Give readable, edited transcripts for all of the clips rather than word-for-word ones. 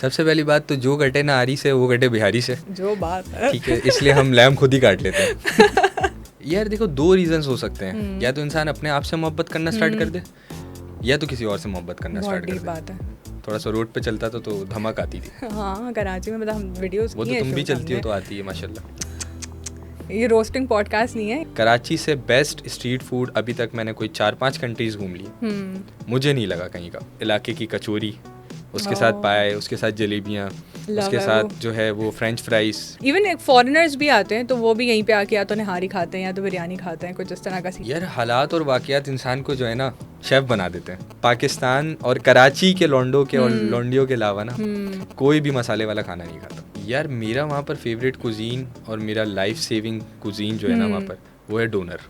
सबसे पहली बात तो जो कटे नारी से वो कटे बिहारी से, जो बात है ठीक है, इसलिए हम लैम खुद ही काट लेते हैं। यार देखो, दो रीजंस हो सकते हैं, या तो इंसान अपने आप से मोहब्बत करना स्टार्ट कर दे, या तो किसी और से मोहब्बत करना स्टार्ट कर दे। बात है। थोड़ा सा रोड पे चलता तो धमक आती थी। हाँ, कराची में मतलब हम वीडियोस वो तो तुम भी चलती हो तो आती है माशाल्लाह। ये रोस्टिंग पॉडकास्ट नहीं है। कराची से बेस्ट स्ट्रीट फूड अभी तक मैंने कोई 4-5 कंट्रीज घूम ली, मुझे नहीं लगा कहीं का। इलाके की कचौरी, उसके साथ पाए, उसके साथ जलेबियाँ, उसके साथ जो है वो फ्रेंच फ्राइज। इवन एक फॉरेनर्स भी आते हैं तो वो भी यहीं पे आके या तो निहारी खाते हैं या तो बिरयानी खाते हैं, कुछ इस तरह का सीन। यार हालात और वाकयात इंसान को जो है ना शेफ बना देते हैं। पाकिस्तान और कराची के लौंडों के और लौंडियों के अलावा ना कोई भी मसाले वाला खाना नहीं खाता। यार मेरा वहाँ पर फेवरेट कुजीन और मेरा लाइफ सेविंग कुजीन जो है ना वहाँ पर, वो है डोनर।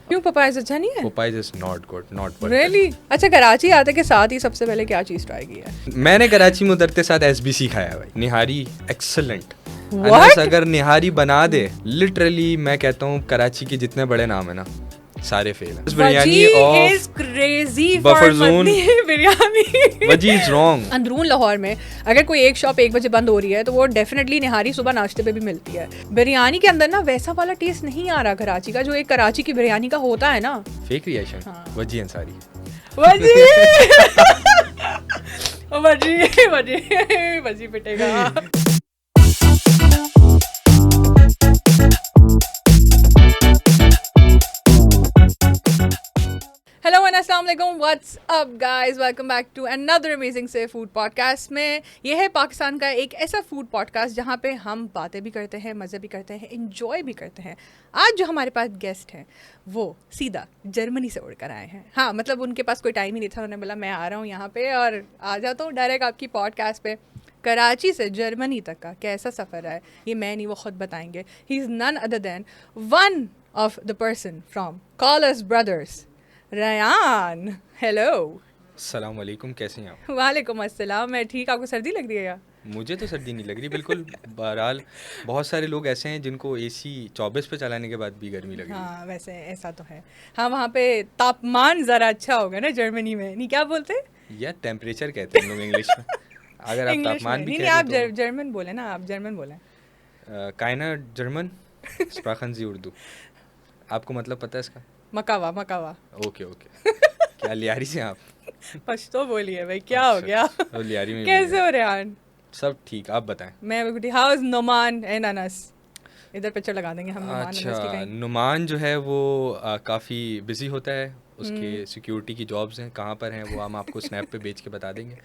क्यों, पपाइज अच्छा नहीं है? Popeyes is not good, not worth. Really? अच्छा, कराची आते के साथ ही सबसे पहले क्या चीज ट्राई की है? मैंने कराची में उतरते साथ एसबीसी खाया भाई। निहारी एक्सेलेंट। अनस अगर निहारी बना दे, लिटरली मैं कहता हूँ कराची के जितने बड़े नाम है ना सारे फेल हैं। Biryani is crazy buffer zone biryani. वजी इज रॉन्ग। अंदरून लाहौर में अगर कोई एक शॉप 1 बजे बंद हो रही है तो वो डेफिनेटली निहारी सुबह नाश्ते पे भी मिलती है। बिरयानी के अंदर ना वैसा वाला टेस्ट नहीं आ रहा कराची का, जो एक कराची की बिरयानी का होता है ना। Fake reaction. वजी अंसारी। वजी वजी वजी वजी पिटेगा। हेलो एंड अस्सलाम वालेकुम, what's up guys, welcome back to another amazing sea food podcast में। ये है पाकिस्तान का एक ऐसा फूड पॉडकास्ट जहाँ पे हम बातें भी करते हैं, मज़े भी करते हैं, इंजॉय भी करते हैं। आज जो हमारे पास गेस्ट हैं वो सीधा जर्मनी से उड़कर आए हैं। हाँ, मतलब उनके पास कोई टाइम ही नहीं था, उन्होंने बोला मैं आ रहा हूँ यहाँ पे और आ जाता हूँ डायरेक्ट आपकी पॉडकास्ट पे। कराची से जर्मनी तक का कैसा सफ़र है ये मैं नहीं, वो खुद बताएंगे। He is none other than one of the person from Collars Brothers, Rayan. Hello. अस्सलाम वालेकुम, कैसे हैं आप? वालेकुम अस्सलाम, मैं ठीक। आपको सर्दी लग रही है क्या? मुझे तो सर्दी नहीं लग रही बिल्कुल। बहरहाल बहुत सारे लोग ऐसे हैं जिनको एसी 24 पे चलाने के बाद भी गर्मी लग रही है। हाँ, वैसे ऐसा तो है। हाँ, वहाँ पे तापमान ज़रा अच्छा होगा ना जर्मनी में। नहीं, क्या बोलते? यार टेम्परेचर कहते हैं लोग इंग्लिश में। अगर आप तापमान भी नहीं, आप जर्मन बोले ना, आप जर्मन बोले। कायना जर्मन स्प्राखन जी उर्दू। आपको मतलब पता है इसका? मकावा मकावा। Okay okay. क्या लियारी से आप? पश्तो बोलिए भाई, क्या हो गया? तो लियारी में कैसे हो रयान? सब ठीक, आप बताएं। मैं बिल्कुल। How is Numan and Anas? इधर पिक्चर लगा देंगे हम नुमान अनस की अच्छा, कहीं। नुमान जो है वो काफ़ी बिजी होता है, उसके सिक्योरिटी की जॉब्स हैं, कहाँ पर हैं वो हम आपको स्नैप पे बेच के बता देंगे।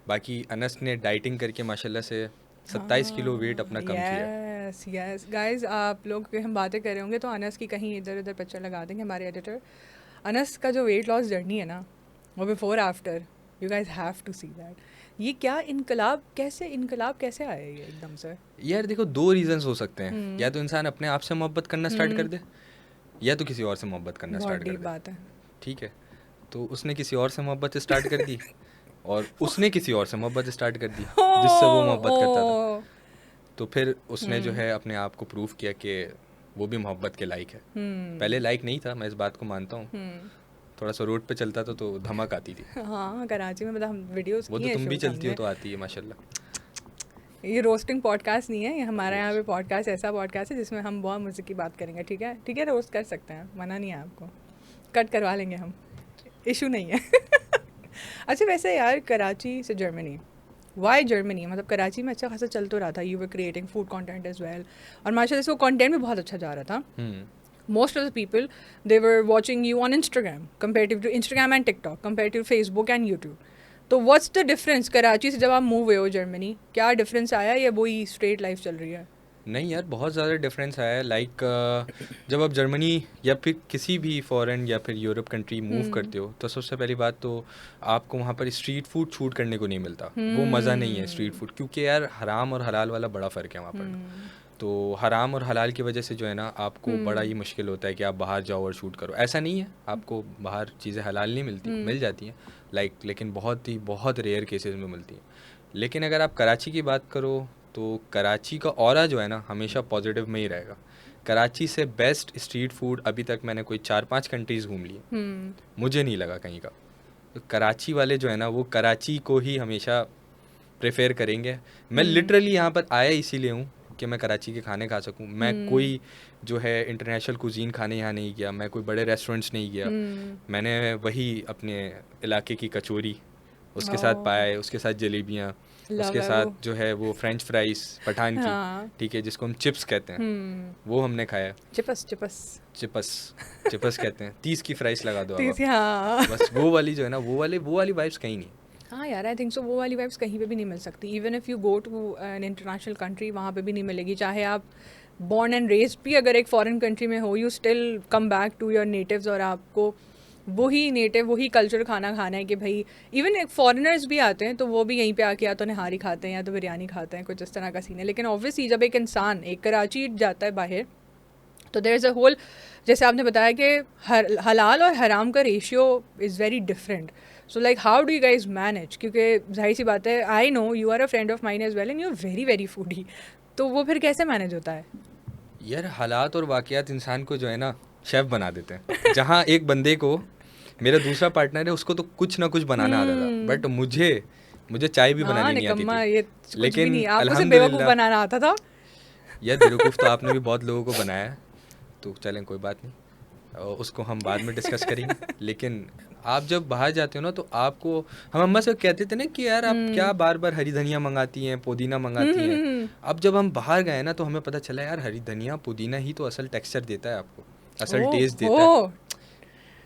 बाकी अनस ने डाइटिंग करके माशाल्लाह से 27 किलो वेट अपना कम किया। यस यस गाइस, आप लोग हम बातें कर रहे होंगे तो अनस की कहीं इधर उधर पिक्चर लगा देंगे हमारे एडिटर। अनस का जो वेट लॉस जर्नी है ना, वो before after, you guys have to see that. ये क्या इनकलाब कैसे आया ये एकदम से? यार देखो, दो रीजंस हो सकते हैं, या तो इंसान अपने आप से मोहब्बत करना स्टार्ट कर दे, या तो किसी और से मोहब्बत करना स्टार्ट कर दे। बात है। ठीक है, तो उसने किसी और से मोहब्बत स्टार्ट कर दी और उसने किसी और से मोहब्बत स्टार्ट कर दी जिससे वो मोहब्बत करता था। तो फिर उसने जो है अपने आप को प्रूव किया कि वो भी मोहब्बत के लायक है। पहले लायक नहीं था, मैं इस बात को मानता हूँ। थोड़ा सा रोड पे चलता तो धमक आती थी। हाँ, कराची में मतलब हम वीडियोस वो तो तुम भी चलती हो तो आती है माशाल्लाह। ये रोस्टिंग पॉडकास्ट नहीं है, ये हमारे यहाँ पे पॉडकास्ट ऐसा पॉडकास्ट है जिसमें हम बहुत मज़े की बात करेंगे। ठीक है, ठीक है, रोस्ट कर सकते हैं, मना नहीं है आपको, कट करवा लेंगे हम, इशू नहीं है। अच्छा, वैसे यार कराची से जर्मनी, वाई जर्मनी? मतलब कराची में अच्छा खासा चल तो रहा था, you were creating food content as well, और माशाल्लाह से वो कंटेंट भी बहुत अच्छा जा रहा था। Most of the people, they were watching you on Instagram, comparative to Instagram and TikTok, comparative to Facebook and YouTube. तो what's the difference? कराची से जब आप मूव हुए हो जर्मनी, क्या डिफरेंस आया या वही स्ट्रेट लाइफ चल रही है? नहीं यार, बहुत ज़्यादा डिफरेंस आया है। लाइक जब आप जर्मनी या फिर किसी भी फॉरेन या फिर यूरोप कंट्री मूव करते हो तो सबसे पहली बात तो आपको वहाँ पर स्ट्रीट फूड शूट करने को नहीं मिलता। वो मज़ा नहीं है स्ट्रीट फूड, क्योंकि यार हराम और हलाल वाला बड़ा फ़र्क है वहाँ पर। तो हराम और हलाल की वजह से जो है ना आपको बड़ा ही मुश्किल होता है कि आप बाहर जाओ और शूट करो। ऐसा नहीं है आपको बाहर चीज़ें हलाल नहीं मिलती, मिल जाती हैं लेकिन बहुत रेयर केसेस में मिलती हैं। लेकिन अगर आप कराची की बात करो तो कराची का ऑरा जो है ना हमेशा पॉजिटिव में ही रहेगा। कराची से बेस्ट स्ट्रीट फूड अभी तक मैंने कोई 4-5 कंट्रीज़ घूम लिए, मुझे नहीं लगा कहीं का। तो कराची वाले जो है ना वो कराची को ही हमेशा प्रेफर करेंगे। मैं लिटरली यहाँ पर आया इसीलिए हूँ कि मैं कराची के खाने खा सकूँ। मैं कोई जो है इंटरनेशनल कुजीन खाने यहाँ नहीं गया, मैं कोई बड़े रेस्टोरेंट्स नहीं गया। मैंने वही अपने इलाके की कचौरी, उसके साथ पाए, उसके साथ जलेबियाँ, उसके साथ जो है वो फ्रेंच फ्राइज पठान की, ठीक है, जिसको हम चिप्स कहते हैं, वो हमने खाया। चिप्स कहते हैं, 30 की फ्राइज लगा दो आप। हाँ। बस वो वाली जो है ना, वो वाली वाइब्स कहीं नहीं। हाँ यार, आई थिंक सो वो वाली वाइब्स कहीं पे भी नहीं मिल सकती। Even if you go to an international country, वहाँ पे भी नहीं मिलेगी। चाहे आप बॉर्न एंड रेस्ड भी अगर एक फॉरेन कंट्री में हो, you still come back to your natives, और आपको वही कल्चर खाना खाना है कि भाई इवन एक फॉरेनर्स भी आते हैं तो वो भी यहीं पे आके या तो निहारी खाते हैं या तो बिरयानी खाते हैं, कुछ इस तरह का सीन है। लेकिन ऑब्वियसली जब एक इंसान एक कराची जाता है बाहर, तो देयर इज़ अ होल, जैसे आपने बताया कि हलाल और हराम का ratio is very different. So like how do you guys manage? क्योंकि जाहिर सी बात है, I know you are a friend of mine as well and you are very very foodie, तो वो फिर कैसे मैनेज होता है? यार हालात और वाक़यात इंसान को जो है ना शेफ़ बना देते हैं। जहाँ एक बंदे को, मेरा दूसरा पार्टनर है, उसको तो कुछ ना कुछ बनाना आता था, बट मुझे चाय भी बनानी नहीं आती थी। ये कुछ भी लेकिन नहीं, आपको सिर्फ बेवकूफ़ बनाना आता था। यार बेवकूफ़ तो आपने भी बहुत लोगों को बनाया है, तो चलें कोई बात नहीं, उसको हम बाद में डिस्कस करेंगे। लेकिन आप जब बाहर जाते हो ना, तो आपको, हम अम्मा से कहते थे ना कि यार आप क्या बार बार हरी धनिया मंगाती हैं, पुदीना मंगाती हैं। अब जब हम बाहर गए ना, तो हमें पता चला यार हरी धनिया पुदीना ही तो असल टेक्सचर देता है आपको, असल टेस्ट देता है।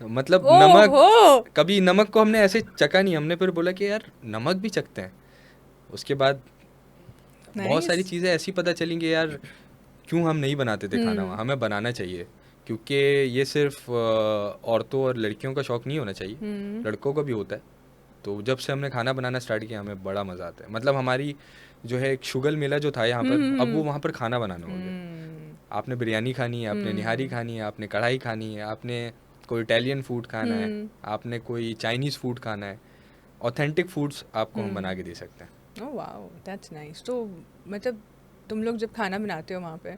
मतलब नमक, कभी नमक को हमने ऐसे चखा नहीं, हमने फिर बोला कि यार नमक भी चखते हैं। उसके बाद बहुत सारी चीज़ें ऐसी पता चली कि यार क्यों हम नहीं बनाते थे खाना, हमें बनाना चाहिए। क्योंकि ये सिर्फ औरतों और लड़कियों का शौक़ नहीं होना चाहिए, लड़कों का भी होता है। तो जब से हमने खाना बनाना स्टार्ट किया, हमें बड़ा मज़ा आता है। मतलब हमारी जो है एक शुगल मेला जो था यहाँ पर, अब वो वहाँ पर खाना बनाना हो गया। आपने बिरयानी खानी है, आपने निहारी खानी है, आपने कढ़ाई खानी है, आपने कोई इटालियन फूड खाना है, आपने कोई चाइनीज़ फूड खाना है, ऑथेंटिक फूड्स आपको हम बना के दे सकते हैं। Oh wow, that's nice. तो मतलब तुम लोग जब खाना बनाते हो वहाँ पे,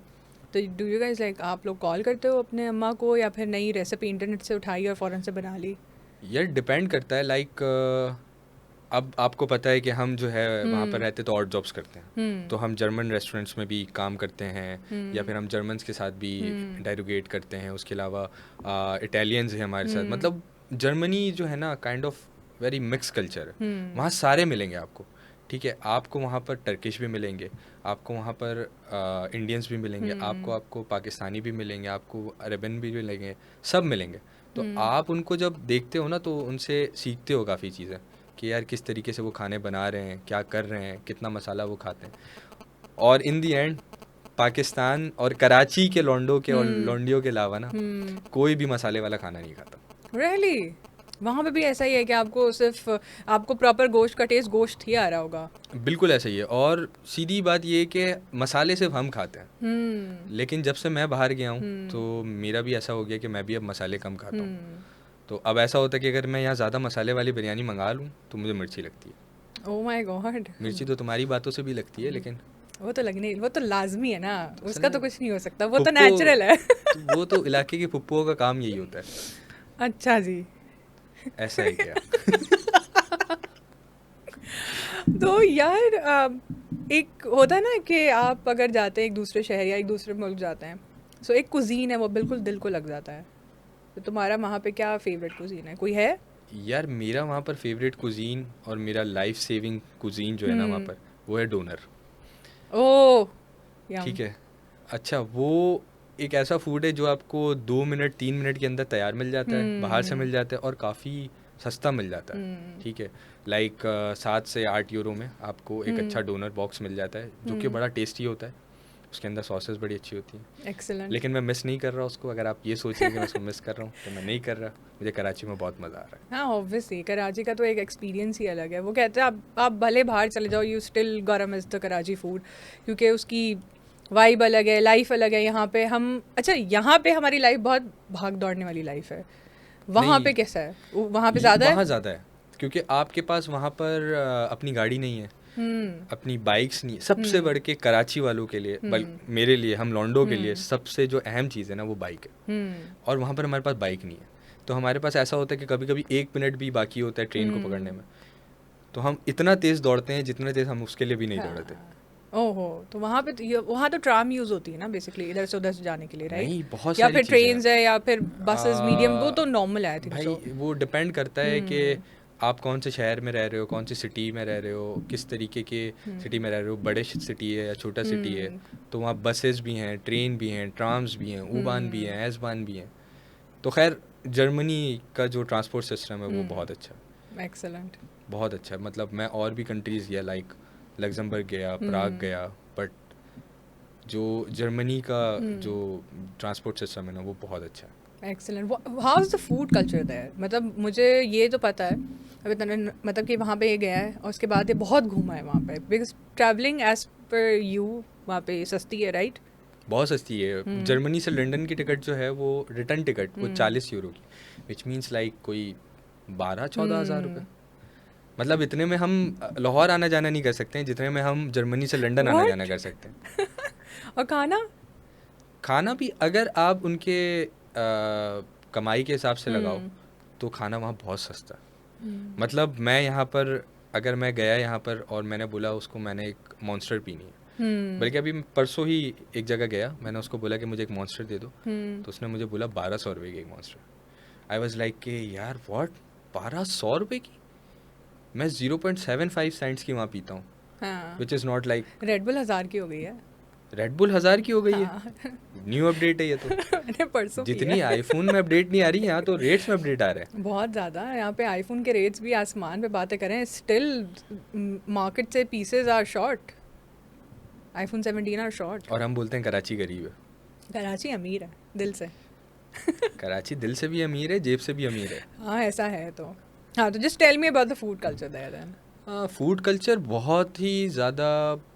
तो डू यू गाइस लाइक, आप लोग कॉल करते हो अपने अम्मा को, या फिर नई रेसिपी इंटरनेट से उठाई और फ़ौरन से बना ली? यार डिपेंड करता है। लाइक अब आपको पता है कि हम जो है वहाँ पर रहते तो और जॉब्स करते हैं, तो हम जर्मन रेस्टोरेंट्स में भी काम करते हैं, या फिर हम जर्मन्स के साथ भी डायरोगेट करते हैं। उसके अलावा इटालियंस हैं हमारे साथ। मतलब जर्मनी जो है ना, kind of very mix culture है। वहाँ सारे मिलेंगे आपको, ठीक है। आपको वहाँ पर टर्किश भी मिलेंगे, आपको वहाँ पर इंडियंस भी मिलेंगे, आपको पाकिस्तानी भी मिलेंगे, आपको अरबन भी मिलेंगे, सब मिलेंगे। तो आप उनको जब देखते हो ना, तो उनसे सीखते हो काफ़ी चीज़ें कि यार किस तरीके से वो खाने बना रहे हैं, क्या कर रहे हैं, कितना मसाला वो खाते हैं। और इन दी एंड पाकिस्तान और कराची के लौंडों के और लौंडियों के अलावा ना कोई भी मसाले वाला खाना नहीं खाता। रियली? वहाँ पे भी ऐसा ही है कि आपको सिर्फ, आपको प्रॉपर गोश्त का टेस्ट गोश्त ही आ रहा होगा? बिल्कुल ऐसा ही है। और सीधी बात ये है कि मसाले सिर्फ हम खाते हैं, लेकिन जब से मैं बाहर गया हूँ तो मेरा भी ऐसा हो गया कि मैं भी अब मसाले कम खाता हूँ। तो अब ऐसा होता है कि अगर मैं यहाँ ज़्यादा मसाले वाली बिरयानी मंगा लूँ तो मुझे मिर्ची लगती है। Oh my God. मिर्ची तो तुम्हारी बातों से भी लगती है, लेकिन वो तो लगने, वो तो लाजमी है ना, उसका तो कुछ नहीं हो सकता, वो तो नेचुरल है। तो वो तो इलाके की फुप्पुओं का काम यही होता है। अच्छा जी, ऐसा है क्या? तो यार एक होता है ना कि आप अगर जाते हैं एक दूसरे शहर या एक दूसरे मुल्क जाते हैं, सो एक कुजीन है वो बिल्कुल दिल को लग जाता है। तो तुम्हारा वहाँ पे क्या फेवरेट कुजीन है, कोई है? यार मेरा वहाँ पर फेवरेट कुजीन और मेरा लाइफ सेविंग कुजीन जो है ना वहाँ पर, वो है डोनर। ओह, ठीक है। अच्छा, वो एक ऐसा फूड है जो आपको 2 मिनट 3 मिनट के अंदर तैयार मिल जाता है, बाहर से मिल जाता है, और काफ़ी सस्ता मिल जाता है। ठीक है। लाइक 7 से 8 यूरो में आपको एक अच्छा डोनर बॉक्स मिल जाता है, जो कि बड़ा टेस्टी होता है। उसके अंदर सॉसेस बड़ी अच्छी होती हैं। एक्सीलेंट। लेकिन मैं मिस नहीं कर रहा उसको। अगर आप ये सोच रहे हैं कि मैं उसको मिस कर रहा हूँ, तो मैं नहीं कर रहा। मुझे कराची में बहुत मज़ा आ रहा है। हाँ ऑब्वियसली, कराची का तो एक एक्सपीरियंस ही अलग है। वो कहते हैं आप भले बाहर चले जाओ, यू स्टिल गोटा मिस द कराची फूड, क्योंकि उसकी वाइब अलग है, लाइफ अलग है। यहाँ पे हम, अच्छा यहाँ पे हमारी लाइफ बहुत भाग दौड़ने वाली लाइफ है, वहाँ पे कैसा है? वहाँ पे ज़्यादा है? वहाँ ज़्यादा है, क्योंकि आपके पास वहाँ पर अपनी गाड़ी नहीं है, अपनी बाइक्स नहीं। सबसे बढ़ के कराची वालों के लिए, मेरे लिए, हम लौंडों के लिए सबसे जो अहम चीज़ है ना, वो बाइक है। और वहाँ पर हमारे पास बाइक नहीं है, तो हमारे पास ऐसा होता है कि कभी कभी 1 मिनट भी बाकी होता है ट्रेन को पकड़ने में। तो हम इतना तेज़ दौड़ते हैं जितने तेज़ हम उसके लिए भी नहीं दौड़े थे। ओहो, तो वहाँ पे वहाँ तो ट्राम यूज होती है ना बेसिकली, इधर से उधर से जाने के लिए, राइट? नहीं, बहुत या सारी फिर चीज़ें ट्रेन्स है या फिर बसेस मीडियम, वो हैं। तो नॉर्मल है आई थिंक सो। भाई वो डिपेंड करता है कि आप कौन से शहर में रह रहे हो, कौन सी सिटी में रह रहे हो, किस तरीके के सिटी में रह रहे हो, बड़े सिटी है या छोटा सिटी है। तो वहाँ बसेस भी हैं, ट्रेन भी हैं, ट्राम्स भी हैं, U-Bahn भी हैं, S-Bahn भी हैं। तो खैर जर्मनी का जो ट्रांसपोर्ट सिस्टम है वो बहुत अच्छा है, एक्सेलेंट। बहुत अच्छा है। मतलब मैं और भी कंट्रीज़ गया, लाइक लग्जमबर्ग गया, प्राग गया, बट जो जर्मनी का जो ट्रांसपोर्ट सिस्टम है ना वो बहुत अच्छा है। Excellent. How is the food culture there? मतलब मुझे ये तो पता है, अभी तूने मतलब कि वहाँ पे ये गया है और उसके बाद ये बहुत घूमा है वहाँ पे, because travelling as per you वहाँ पे सस्ती है, राइट? बहुत सस्ती है। जर्मनी से लंदन की टिकट जो है वो रिटर्न टिकट वो 40 यूरो की, विच मीन्स लाइक कोई 12-14 हज़ार रुपये। मतलब इतने में हम लाहौर आना जाना नहीं कर सकते हैं जितने में हम जर्मनी से लंदन आना जाना कर सकते हैं। और खाना भी अगर आप उनके कमाई के हिसाब से लगाओ तो खाना वहाँ बहुत सस्ता है। मतलब मैं यहाँ पर अगर मैं गया यहाँ पर और मैंने बोला उसको मैंने एक मॉन्स्टर पीनी है, बल्कि अभी मैं परसों ही एक जगह गया, मैंने उसको बोला कि मुझे एक मॉन्स्टर दे दो, तो उसने मुझे बोला 1200 रुपये की एक मॉन्स्टर। आई वॉज लाइक कि यार व्हाट, 1200 रुपये की? मैं 0.75 सेंट्स की वहाँ पीता हूँ, which is not like. Red bull 1000 की हो गई है। रेड बुल 1000 की हो गई है? न्यू अपडेट है ये तो। मैंने परसों जितनी आईफोन में अपडेट नहीं आ रही, यहाँ तो रेट्स में अपडेट आ रहे हैं बहुत ज़्यादा। यहाँ पे आईफोन के रेट्स भी आसमान पे बातें करें, स्टिल मार्केट से pieces are short, iPhone 17 are short. और हम बोलते हैं कराची गरीब है। कराची अमीर है दिल से। कराची दिल से भी अमीर है, जेब से भी अमीर है। हाँ ऐसा है। तो हाँ, तो just tell me about the food culture there then. Food culture बहुत ही ज़्यादा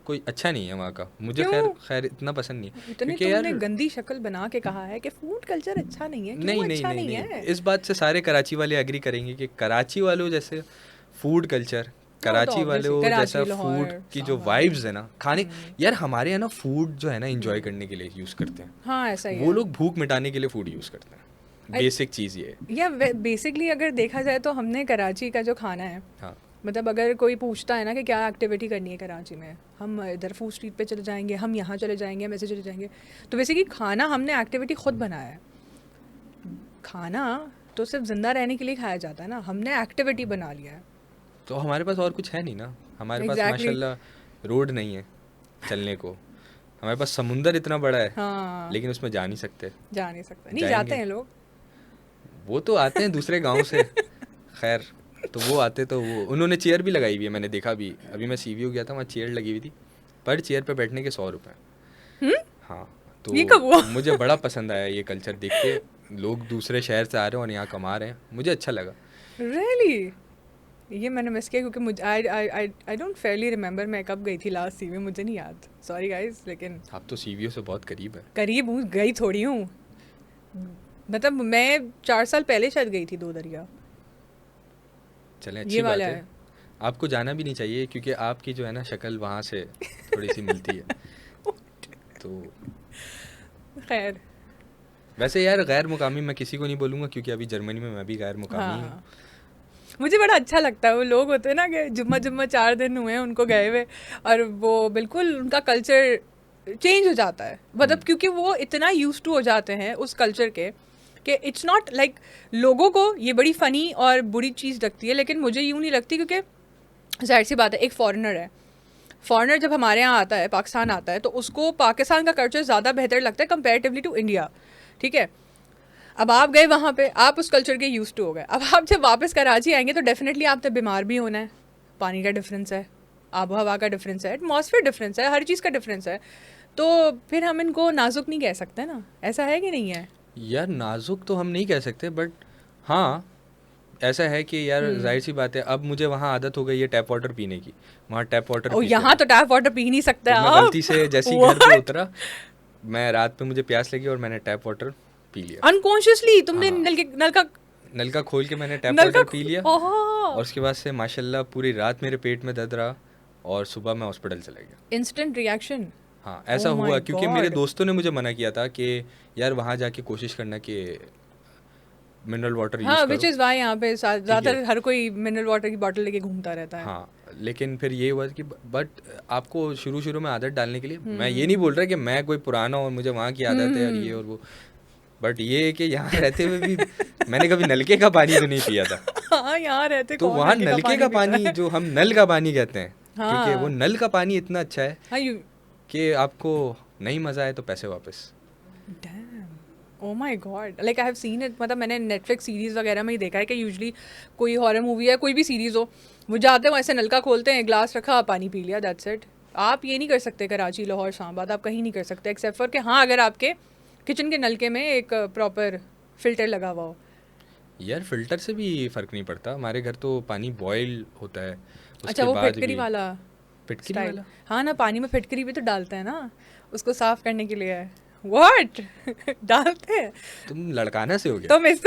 कोई अच्छा नहीं है वहाँ का, मुझे खैर इतना पसंद नहीं है। इतनी तुमने गंदी शक्ल बना के कहा है कि फूड कल्चर अच्छा नहीं है। क्यों नहीं अच्छा नहीं नहीं नहीं, है? इस बात से सारे कराची वाले एग्री करेंगे कि कराची वालों जैसे फूड कल्चर, कराची वालों जैसा फूड की जो वाइब्स है ना खाने, यार हमारे यहाँ ना फूड जो है ना एंजॉय करने के लिए यूज़ करते हैं। हाँ ऐसा ही वो लोग भूख मिटाने के लिए फूड यूज़ करते हैं, बेसिक चीज़ ये है। या बेसिकली अगर देखा जाए तो हमने कराची का जो खाना है, हाँ, मतलब अगर कोई पूछता है ना कि क्या एक्टिविटी करनी है कराची में, हम इधर फूड स्ट्रीट पे चले जाएंगे, हम यहाँ चले जाएंगे, हम ऐसे चले जाएंगे। तो बेसिकली खाना हमने एक्टिविटी खुद बनाया है। खाना तो सिर्फ जिंदा रहने के लिए खाया जाता है ना, हमने एक्टिविटी बना लिया है। तो हमारे पास और कुछ है नहीं ना, हमारे पास माशाल्लाह रोड नहीं है चलने को, हमारे पास समुंदर इतना बड़ा है। हाँ, लेकिन उसमें जा नहीं सकते। नहीं जाते हैं लोग, वो तो आते हैं दूसरे गांव से। खैर, तो वो आते तो वो उन्होंने चेयर भी लगाई हुई है, मैंने देखा भी। अभी मैं सीवीओ गया था, वहाँ चेयर लगी हुई थी, पर चेयर पे बैठने के 100 रुपये। हाँ, तो ये कब हुआ? मुझे बड़ा पसंद आया ये कल्चर देख के, लोग दूसरे शहर से आ रहे हैं और यहाँ कमा रहे हैं, मुझे अच्छा लगा। रियली? ये मैंने मिस किया क्योंकि मुझे आई डोंट फेयरली रिमेंबर मैं कब गई थी लास्ट सीवीओ, मुझे नहीं याद, सॉरी गाइस। लेकिन आप तो सीवीओ से बहुत करीब है। करीब हूँ, गई थोड़ी हूँ, मतलब मैं 4 साल पहले शायद गई थी 2 दरिया। चलें, अच्छी बात है। आपको जाना भी नहीं चाहिए क्योंकि आपकी जो है ना शक्ल वहाँ से थोड़ी सी मिलती है। तो खैर, वैसे यार गैर मुकामी मैं किसी को नहीं बोलूँगा क्योंकि अभी जर्मनी में मैं भी गैर मुकामी हूँ। मुझे बड़ा अच्छा लगता है वो लोग होते हैं ना कि जुम्मा 4 दिन हुए हैं उनको गए हुए, और वो बिल्कुल उनका कल्चर चेंज हो जाता है, मतलब क्योंकि वो इतना यूज्ड टू हो जाते हैं उस कल्चर के कि इट्स नॉट लाइक, लोगों को ये बड़ी फ़नी और बुरी चीज़ लगती है, लेकिन मुझे यूँ नहीं लगती, क्योंकि जाहिर सी बात है एक फॉरेनर है, फॉरेनर जब हमारे यहाँ आता है, पाकिस्तान आता है, तो उसको पाकिस्तान का कल्चर ज़्यादा बेहतर लगता है कंपेरेटिवली टू इंडिया, ठीक है। अब आप गए वहाँ पे, आप उस कल्चर के यूज्ड टू हो गए, अब आप जब वापस कराची आएंगे तो डेफिनेटली आपने बीमार भी होना है, पानी का डिफरेंस है, आबो हवा का डिफरेंस है, एटमॉस्फेयर डिफरेंस है, हर चीज़ का डिफरेंस है, तो फिर हम इनको नाजुक नहीं कह सकते ना, ऐसा है कि नहीं है? यार नाजुक तो हम नहीं कह सकते, बट हाँ ऐसा है कि यार जाहिर सी बात है, अब मुझे वहाँ आदत हो गई है टैप वाटर पीने की, वहाँ टैप वाटर और यहाँ तो टैप वाटर पी नहीं सकते तो आप। मैं गलती से जैसे घर पे उतरा, मैं रात में मुझे प्यास लगी और मैंने टैप वाटर पी लिया अनकॉन्शियसली। तुमने नल का खोल के मैंने टैप वाटर पी लिया, और उसके बाद से माशाल्लाह पूरी रात मेरे पेट में दर्द रहा और सुबह मैं हॉस्पिटल चला गया। Instant reaction. हाँ ऐसा हुआ क्योंकि मेरे दोस्तों ने मुझे मना किया था कि यार वहाँ जाके कोशिश करना कि मिनरल वाटर यूज़ हाँ, करो। विच इज़ वाई यहाँ पे ज़्यादातर हर कोई मिनरल वाटर की बॉटल लेके घूमता रहता है। हाँ, लेकिन फिर ये हुआ कि बट आपको शुरू में आदत डालने के लिए, मैं ये नहीं बोल रहा कि मैं कोई पुराना और मुझे वहाँ की आदत है और ये और वो, बट ये है कि यहाँ रहते हुए भी मैंने कभी नलके का पानी तो नहीं पिया था। हाँ, यहाँ रहते तो कौन वहाँ नलके नलके का पीता पानी है? जो हम नल का पानी कहते हैं, ठीक है, वो हाँ नल का पानी इतना अच्छा है हाँ, यू कि आपको नहीं मज़ा आए तो पैसे वापस। Oh my God, like I have seen it, मतलब मैंने नेटफ्लिक्स सीरीज़ वगैरह में ही देखा है कि यूजली कोई हॉरर मूवी है, कोई भी सीरीज़ हो, वो जाते हैं ऐसे नलका खोलते हैं, ग्लास रखा, पानी पी लिया, दैट्स इट। आप ये नहीं कर सकते कराची, लाहौर, इस्लामाबाद, आप कहीं नहीं कर सकते एक्सेप्ट फॉर कि हाँ, अगर आपके किचन के नलके में एक प्रॉपर फिल्टर लगा हुआ हो। यार फिल्टर से भी फ़र्क नहीं पड़ता, हमारे घर तो पानी बॉयल होता है, अच्छा, उसके वो बाद फिटकरी भी वाला फिटकरी स्टाइल। वाला। हाँ ना, पानी में फिटकरी भी तो डालते हैं ना, उसको साफ करने के लिए। व्हाट डालते हैं तुम लड़काना से हो गया। तुम इस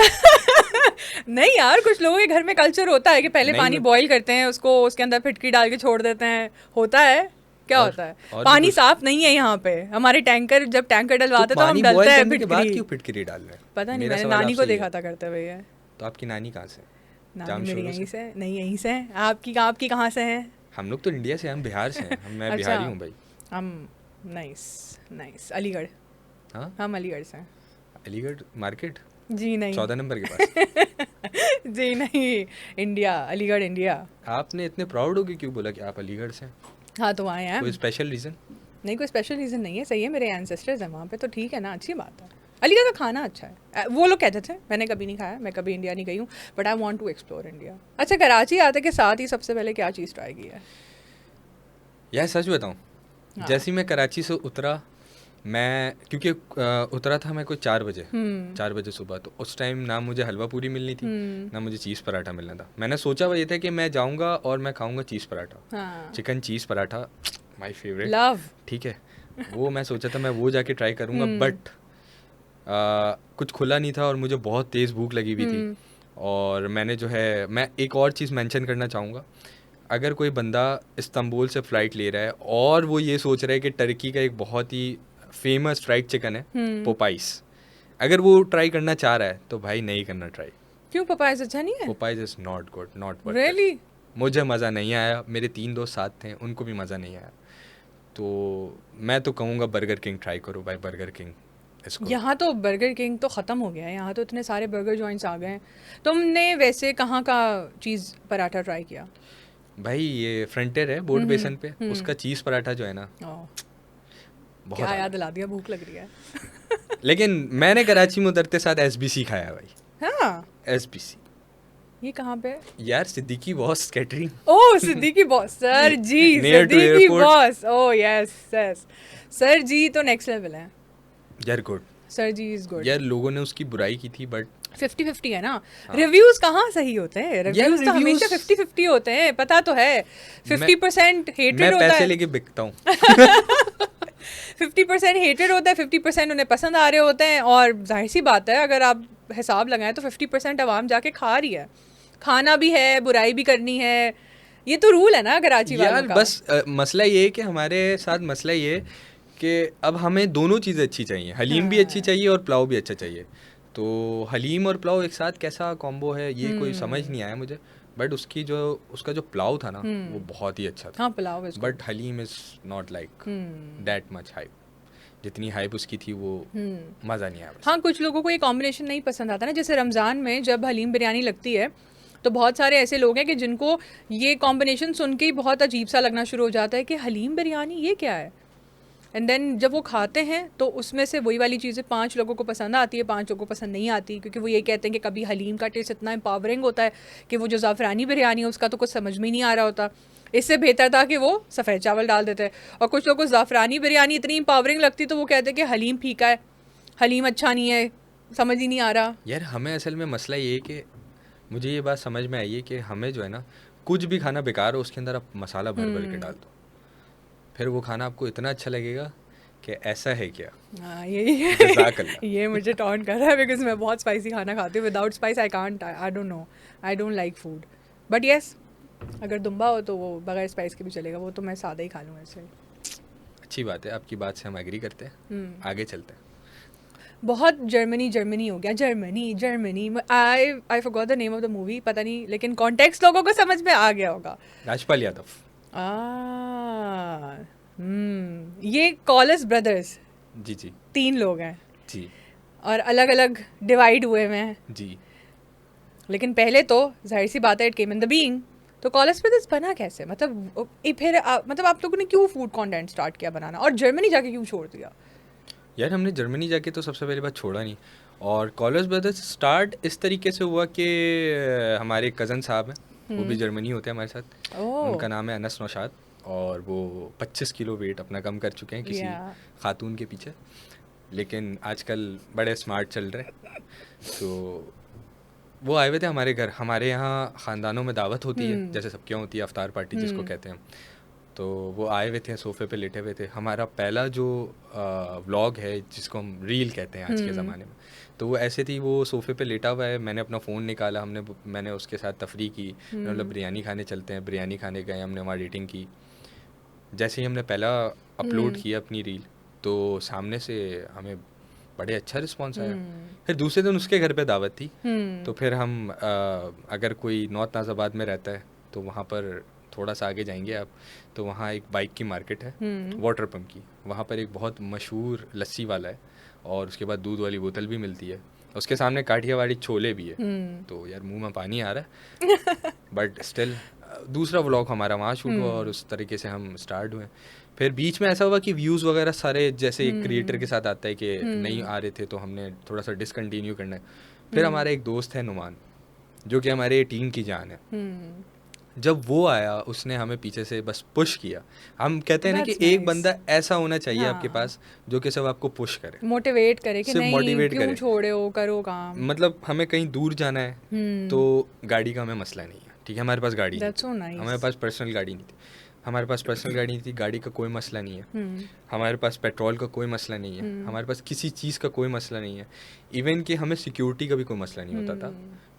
नहीं यार, कुछ लोगों के घर में कल्चर होता है कि पहले नहीं, पानी मैं- बॉईल करते हैं, उसको उसके अंदर फिटकरी डाल के छोड़ देते हैं, होता है क्या और- होता है। और भी पानी कुछ- साफ नहीं है यहाँ पे, हमारे टैंकर जब टैंकर डलवाते तो हम पानी डलते बॉयल हैं करने के बाद फिटकरी। क्यों फिटकरी डाल रहे हैं? पता नहीं, मेरा मैंने सवाल नानी को आपसे ये देखा है। था करते हुए। ये तो आपकी नानी कहाँ से? नानी जामशोरों मेरी यहीं से? से नहीं, यहीं से। आपकी कहाँ से है? हम लोग तो इंडिया से हैं, हम बिहार से हैं, मैं अच्छा। बिहारी हूँ भाई। हम नाइस नाइस, अलीगढ़। हाँ, हम अलीगढ़ से हैं। अलीगढ़ मार्केट जी नहीं 14 नंबर के पास। जी नहीं, इंडिया, अलीगढ़ इंडिया। आपने इतने प्राउड होके क्यों बोला कि आप अलीगढ़ से हैं? हाँ, तो वहाँ हैं। कोई स्पेशल रीज़न? नहीं, कोई स्पेशल रीज़न नहीं है, सही है, मेरे एंसेस्टर्स हैं वहाँ पे, तो ठीक है ना, अच्छी बात है। अलीगढ़ का खाना अच्छा है, वो लोग कहते थे, मैंने कभी नहीं खाया, मैं कभी इंडिया नहीं गई हूँ, but I want to explore India. अच्छा, कराची आते के साथ ही सबसे पहले क्या चीज़ ट्राई की है? यार सच बताऊँ, हाँ। जैसे ही मैं कराची से उतरा, मैं क्योंकि उतरा था मैं कोई 4 बजे, 4 बजे सुबह, तो उस टाइम ना मुझे हलवा पूरी मिलनी थी, ना मुझे चीज़ पराठा मिलना था। मैंने सोचा वो ये था कि मैं जाऊँगा और मैं खाऊँगा चीज़ पराठा, हाँ, chicken cheese paratha, my favourite, love. ठीक है। वो मैं सोचा था मैं वो जाके ट्राई करूँगा, बट कुछ खुला नहीं था और मुझे बहुत तेज़ भूख लगी हुई थी। और मैंने जो है, मैं एक और चीज़ मेंशन करना चाहूँगा, अगर कोई बंदा इस्तांबुल से फ़्लाइट ले रहा है और वो ये सोच रहा है कि टर्की का एक बहुत ही फेमस फ्राइड चिकन है पोपाइस, अगर वो ट्राई करना चाह रहा है तो भाई नहीं करना ट्राई। क्यों, पपाया अच्छा नहीं है? Popeyes is not good, not worth. Really? मुझे मज़ा नहीं आया, मेरे 3 दोस्त साथ थे, उनको भी मज़ा नहीं आया। तो मैं तो कहूँगा बर्गर किंग ट्राई करो भाई, बर्गर किंग इसको। यहाँ तो बर्गर किंग तो ख़त्म हो गया है, यहाँ तो इतने सारे बर्गर जॉइंट्स आ गए हैं। तुमने वैसे कहाँ का चीज़ पराठा ट्राई किया? भाई ये फ्रंटियर है बोर्ड बेसन पे, उसका चीज़ पराठा जो है ना, ओह, बहुत क्या आला। याद दिला दिया, भूख लग रही है। लेकिन मैंने कराची में उतरते साथ एसबीसी खाया भाई, हाँ, एसबीसी। ये कहाँ पे? यार Siddiqui boss catering. Oh, Siddiqui boss, sir ji, Near to Siddiqui airport. Boss, oh yes yes, sir ji तो नेक्स्ट लेवल है, यार good, sir ji is good. यार लोगों ने उसकी बुराई की थी बट 50-50 है ना, रिव्यूज कहाँ सही होते हैं, रिव्यूज तो हमेशा reviews- 50-50 होते हैं, पता तो है। 50% हेटेड मैं होता पैसे है, लेके बिकता हूँ। 50% हेटेड होता है, 50% उन्हें पसंद आ रहे होते हैं, और जाहिर सी बात है अगर आप हिसाब लगाएं तो 50% आवाम जाके खा रही है, खाना भी है, बुराई भी करनी है, ये तो रूल है ना कराची वालों यार का। बस मसला ये है कि हमारे साथ मसला ये है कि अब हमें दोनों चीज़ें अच्छी चाहिए, हलीम भी अच्छी चाहिए और पुलाव भी अच्छा चाहिए। तो हलीम और पुलाव एक साथ कैसा कॉम्बो है ये कोई समझ नहीं आया मुझे, बट उसका जो पुलाव था ना वो बहुत ही अच्छा था, हाँ, pulao is good. But haleem is not like that much hype, जितनी हाइप उसकी थी वो मज़ा नहीं आया बस। हाँ, कुछ लोगों को ये कॉम्बिनेशन नहीं पसंद आता ना, जैसे रमज़ान में जब हलीम बिरयानी लगती है तो बहुत सारे ऐसे लोग हैं कि जिनको ये कॉम्बिनेशन सुन के ही बहुत अजीब सा लगना शुरू हो जाता है कि हलीम बिरयानी ये क्या है, एंड देन जब वो खाते हैं तो उसमें से वही वाली चीज़ें 5 लोगों को पसंद आती है, 5 लोगों को पसंद नहीं आती, क्योंकि वो ये कहते हैं कि कभी हलीम का टेस्ट इतना एम्पावरिंग होता है कि वो जो ज़ाफ़रानी बिरयानी है उसका तो कुछ समझ में ही नहीं आ रहा होता, इससे बेहतर था कि वो सफ़ेद चावल डाल देते हैं। और कुछ लोगों को ज़ाफ़रानी बिरयानी इतनी एम्पावरिंग लगती तो वो कहते हैं कि हलीम फीका है, हलीम अच्छा नहीं है, समझ ही नहीं आ रहा। यार हमें असल में मसला ये है कि मुझे ये बात समझ में आई है कि हमें जो है ना, कुछ भी खाना बेकार हो उसके अंदर आप मसाला भर भर के डाल दो, फिर वो खाना आपको इतना अच्छा लगेगा कि ऐसा है क्या। हाँ, जज़ाकल्लाह। ये मुझे टॉन्ट कर रहा है बिकॉज मैं बहुत स्पाइसी खाना खाती हूँ, without spice I can't, I don't no, I don't like food, but yes अगर दुम्बा हो तो वो बगैर स्पाइस के भी चलेगा, वो तो मैं सादा ही खा लूँ ऐसे। अच्छी बात है, आपकी बात से हम एग्री करते हैं, आगे चलते हैं। बहुत जर्मनी हो गया, Germany. I forgot the name of the movie, पता नहीं, लेकिन कॉन्टेक्स्ट लोगों को समझ में आ गया होगा। राजपाल यादव। ये कॉलस ब्रदर्स जी जी 3 लोग हैं जी और अलग अलग डिवाइड हुए हुए हैं, जी। लेकिन पहले तो जाहिर सी बात है it came in the being. तो कॉलस ब्रदर्स बना कैसे, मतलब फिर मतलब आप लोगों ने क्यों फूड कंटेंट स्टार्ट किया बनाना, और जर्मनी जाके क्यों छोड़ दिया? यार हमने जर्मनी जाके तो सबसे पहली बात छोड़ा नहीं, और कॉलेज ब्रदर्स स्टार्ट इस तरीके से हुआ कि हमारे कज़न साहब हैं, वो भी जर्मनी होते हैं हमारे साथ। उनका नाम है अनस नौशाद, और वो 25 किलो वेट अपना कम कर चुके हैं किसी खातून के पीछे, लेकिन आजकल बड़े स्मार्ट चल रहे हैं। तो वो आए हुए थे हमारे घर। हमारे यहाँ ख़ानदानों में दावत होती है, जैसे सबके यहाँ होती है अफ्तार पार्टी जिसको कहते हैं। तो वो आए हुए थे, सोफ़े पे लेटे हुए थे। हमारा पहला जो व्लॉग है जिसको हम रील कहते हैं आज के ज़माने में, तो वो ऐसे थी, वो सोफ़े पे लेटा हुआ है, मैंने अपना फ़ोन निकाला, मैंने उसके साथ तफरी की, मतलब बिरयानी खाने चलते हैं, बिरयानी खाने गए, हमने वहाँ डेटिंग की। जैसे ही हमने पहला अपलोड किया अपनी रील, तो सामने से हमें बड़े अच्छा रिस्पॉन्स आया। फिर दूसरे दिन उसके घर पे दावत थी, तो फिर हम अगर कोई नॉर्थ नाज़ाबाद में रहता है तो वहाँ पर थोड़ा सा आगे जाएंगे आप, तो वहाँ एक बाइक की मार्केट है, वाटर पंप की। वहाँ पर एक बहुत मशहूर लस्सी वाला है, और उसके बाद दूध वाली बोतल भी मिलती है, उसके सामने काठियावाड़ी छोले भी है। तो यार मुंह में पानी आ रहा है, बट स्टिल दूसरा व्लॉग हमारा वहाँ शूट हुआ, और उस तरीके से हम स्टार्ट हुए। फिर बीच में ऐसा हुआ कि व्यूज़ वगैरह सारे जैसे एक क्रिएटर के साथ आता है कि नहीं आ रहे थे, तो हमने थोड़ा सा डिसकंटिन्यू करना है। फिर हमारा एक दोस्त है नुमान, जो कि हमारे टीम की जान है। जब वो आया, उसने हमें पीछे से बस पुश किया। हम कहते हैं ना कि एक बंदा ऐसा होना चाहिए आपके पास जो कि सब आपको पुश करे, मोटिवेट करे कि नहीं मोटिवेट क्यों करे, छोड़े हो, करो काम। मतलब हमें कहीं दूर जाना है तो गाड़ी का हमें मसला नहीं है, ठीक है, हमारे पास गाड़ी नहीं थी, हमारे पास पर्सनल गाड़ी नहीं थी, हमारे पास पर्सनल गाड़ी नहीं थी, गाड़ी का कोई मसला नहीं है, हमारे पास पेट्रोल का कोई मसला नहीं है, हमारे पास किसी चीज़ का कोई मसला नहीं है, इवन कि हमें सिक्योरिटी का भी कोई मसला नहीं होता था,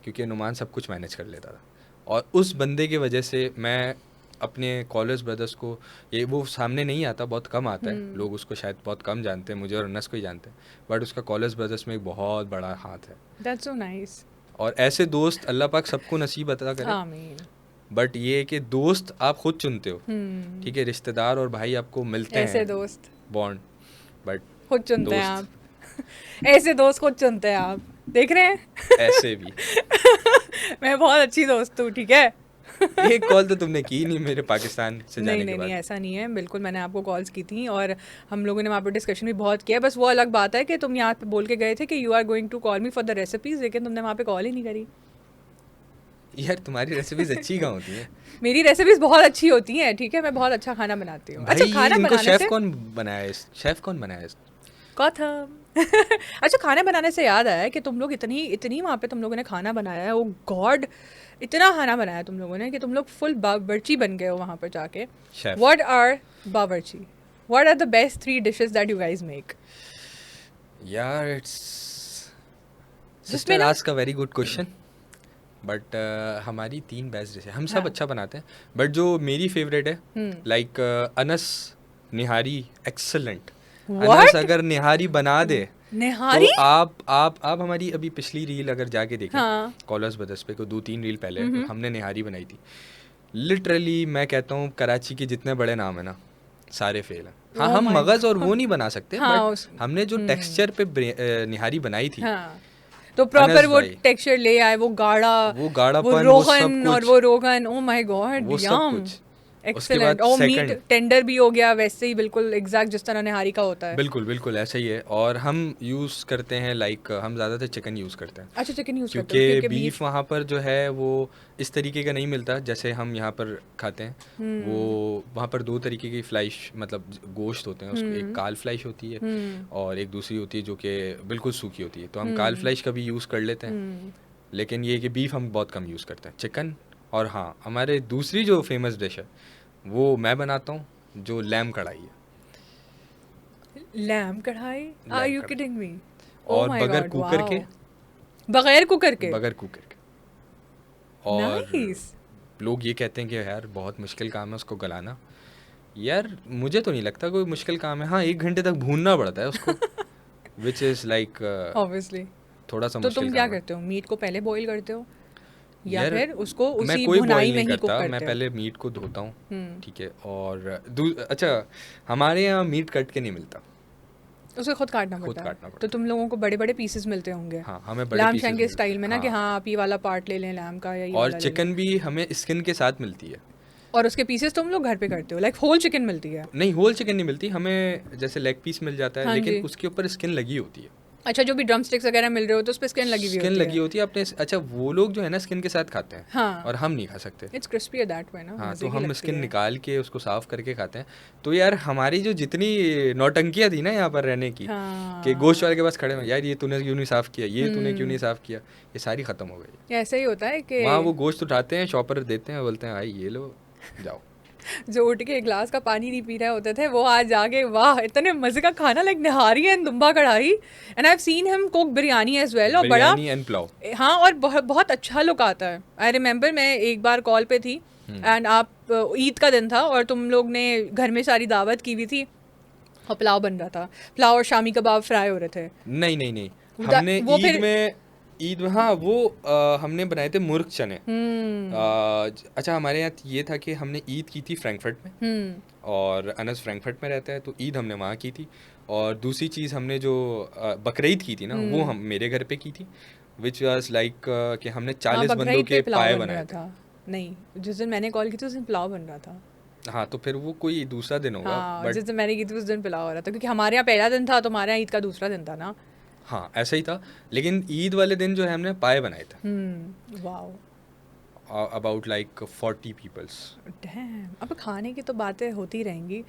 क्योंकि नुमान सब कुछ मैनेज कर लेता था। और उस बंदे की वजह से मैं अपने कॉलेज ब्रदर्स को, ये वो सामने नहीं आता, बहुत कम आता है, लोग उसको शायद बहुत कम जानते हैं, मुझे और अनस को ही जानते हैं, बट उसका कॉलेज ब्रदर्स में एक बहुत बड़ा हाथ है। That's so nice. और ऐसे दोस्त अल्लाह पाक सबको नसीब अता करे। आमीन। बट ये है कि दोस्त आप खुद चुनते हो, ठीक है, रिश्तेदार और भाई आपको मिलते हैं, ऐसे दोस्त बॉन्ड, बट खुद चुनते हैं आप। ऐसे दोस्त खुद चुनते हैं आप, देख रहे हैं? ऐसे भी मैं बहुत अच्छी दोस्त हूँ, ठीक है। एक कॉल तो तुमने की नहीं मेरे पाकिस्तान से जाने के बाद। नहीं, ऐसा नहीं है, बिल्कुल मैंने आपको कॉल्स की थी, और हम लोगों ने वहाँ पर डिस्कशन भी बहुत किया। बस वो अलग बात है कि तुम यहाँ पे बोल के गए थे कि you are going to call me for the recipes, लेकिन तुमने वहाँ पे कॉल ही नहीं करी। यार तुम्हारी रेसिपीज अच्छी कहाँ होती हैं? मेरी रेसिपीज बहुत अच्छी होती हैं, ठीक है, मैं बहुत अच्छा खाना बनाती हूँ। अच्छा, खाना बनाने शेफ कौन बनाया? शेफ कौन बनाया? कौथम। अच्छा, खाने बनाने से याद आया कि तुम लोग इतनी वहाँ पे तुम लोगों ने खाना बनाया है, ओ गॉड, इतना खाना बनाया तुम लोगों ने कि तुम लोग फुल बावर्ची बन गए हो वहाँ पर जाके। What are Bawarchi? What are the best 3 dishes that you guys make? यार it's sister ask a very good question, but हमारी 3 बेस्ट डिश है, हम सब अच्छा बनाते हैं, बट जो मेरी फेवरेट है, लाइक अनस निहारी एक्सेलेंट। अनस अगर निहारी बना दे, निहारी, तो आप हमारी अभी पिछली रील अगर जाके देखें, हाँ, कॉलर्स ब्रदर्स पे को 2-3 रील पहले हमने निहारी बनाई थी। लिटरली मैं कहता हूँ कराची के जितने बड़े नाम है ना, सारे फेल हैं। हाँ, हम मगज और वो नहीं बना सकते, बट हमने जो टेक्सचर पे निहारी बनाई थी, तो प्रॉपर वो टेक्सचर ले आए, वो गाढ़ापन, वो रोगन, और वो रोगन, ओ माय गॉड, वो सब कुछ एक्सेलेंट। और मीट टेंडर भी हो गया वैसे ही, बिल्कुल एग्जैक्ट जिस तरह निहारी का होता है। बिल्कुल ऐसा ही है। और हम यूज़ करते हैं, लाइक हम ज़्यादातर चिकन यूज़ करते हैं। अच्छा, चिकन यूज़ करते हैं, क्योंकि बीफ वहाँ पर जो है वो इस तरीके का नहीं मिलता जैसे हम यहाँ पर खाते हैं। वो वहाँ पर 2 तरीके की फ्लाइश, मतलब गोश्त होते हैं, उसको एक काल फ्लाइश होती है और एक दूसरी होती है जो कि बिल्कुल सूखी होती है। तो हम काल फ्लाइश का भी यूज़ कर लेते हैं, लेकिन ये कि बीफ हम बहुत कम यूज़ करते हैं, चिकन। और हाँ, हमारे दूसरी जो फेमस डिश है वो मैं बनाता हूँ, जो लैम कढ़ाई है। Lamb karahi? Are you kidding me? और बगैर कुकर के, बगैर कुकर के। और लोग ये कहते हैं कि यार बहुत मुश्किल काम है उसको गलाना। यार मुझे तो नहीं लगता कोई मुश्किल काम है। हाँ, 1 घंटे तक भूनना पड़ता है उसको। विच इज़ लाइक ऑब्वियसली। थोड़ा सा तो मुश्किल तुम क्या काम है। करते हो, मीट को पहले बॉईल करते हो या यार फिर उसको मैं उसी कोई भुनाई बॉईल में नहीं ही कुक करता, मैं करते हो? पहले मीट को धोता हूँ, हम्म। ठीक है, और अच्छा, हमारे यहाँ मीट कट के नहीं मिलता, उसे खुद काटना खुद पड़ता है। काटना तो पड़ता तुम लोगों को बड़े बड़े पीसेस मिलते होंगे, है। हाँ, हमें बड़े लैम पीसेस शैंक के मिलते स्टाइल हैं, में ना, कि हाँ। हाँ आप ये वाला पार्ट ले लें लैम का या ये और वाला ले लें। चिकन भी हमें स्किन के साथ मिलती है। और उसके पीसेस तुम लोग घर पे करते हो, लाइक होल चिकन मिलती है? नहीं, होल चिकन नहीं मिलती हमें, जैसे लेग पीस मिल जाता है, हाँ लेकिन जी। उसके ऊपर स्किन लगी होती है। अच्छा, जो भी ड्रम स्टिक्स वगैरह मिल रहे हो तो उस पर स्किन लगी हुई स्किन होती लगी है। होती है अपने, अच्छा वो लोग जो है ना स्किन के साथ खाते हैं, हाँ, और हम नहीं खा सकते। इट्स क्रिस्पी दैट वे ना, हाँ, मजे तो की हम लगती स्किन है। निकाल के उसको साफ करके खाते हैं। तो यार हमारी जो जितनी नौटंकियाँ थी ना यहाँ पर रहने की, कि गोश्त वाले हाँ। के पास खड़े हो, यार ये तूने क्यों नहीं साफ किया, ये तूने क्यों नहीं हम्म। साफ किया, ये सारी खत्म हो गई। ऐसा ही होता है कि वहाँ वो गोश्त उठाते हैं, शॉपर देते हैं, बोलते हैं भाई ये लो, जाओ। जो उठ के एक ग्लास का पानी नहीं पी रहे होते थे, वो आज जाके वाह इतने मजे का खाना, like nihari and dumba karahi, and I have seen him cook biryani as well, और बड़ा, बिरयानी एंड पुलाव। हाँ, और बहुत बहुत अच्छा लुक आता है। आई रिमेम्बर मैं एक बार कॉल पे थी एंड आप ईद का दिन था और तुम लोग ने घर में सारी दावत की हुई थी और पुलाव बन रहा था, पुलाव और शामी कबाब फ्राई हो रहे थे। नहीं नहीं नहीं, हमने वो फिर ईद में हाँ वो हमने बनाए थे मुर्ग चने। अच्छा, हमारे यहाँ ये था कि हमने ईद की थी फ्रैंकफर्ट में, और अनस फ्रैंकफर्ट में रहता है, तो ईद हमने वहाँ की थी। और दूसरी चीज़ हमने जो बकरीद की थी ना, वो हम मेरे घर पे की थी, विच वाज लाइक कि हमने 40 बंदों बकरीद के पे पुलाव पाए बन बनाए रहा थे। था? नहीं, जिस दिन मैंने कॉल की थी उस दिन पुलाव बन रहा था। हाँ, तो फिर वो कोई दूसरा दिन होगा, हाँ, बट जिस दिन मैंने की थी उस दिन पुलाव हो रहा था, क्योंकि हमारे यहाँ पहला दिन था, तुम्हारे यहाँ ईद का दूसरा दिन था ना। हाँ ऐसा ही था। लेकिन ईद वाले दिन जो है हमने पाए बनाए थे, wow. About like 40 peoples. Damn, अब खाने की तो बातें होती रहेंगी।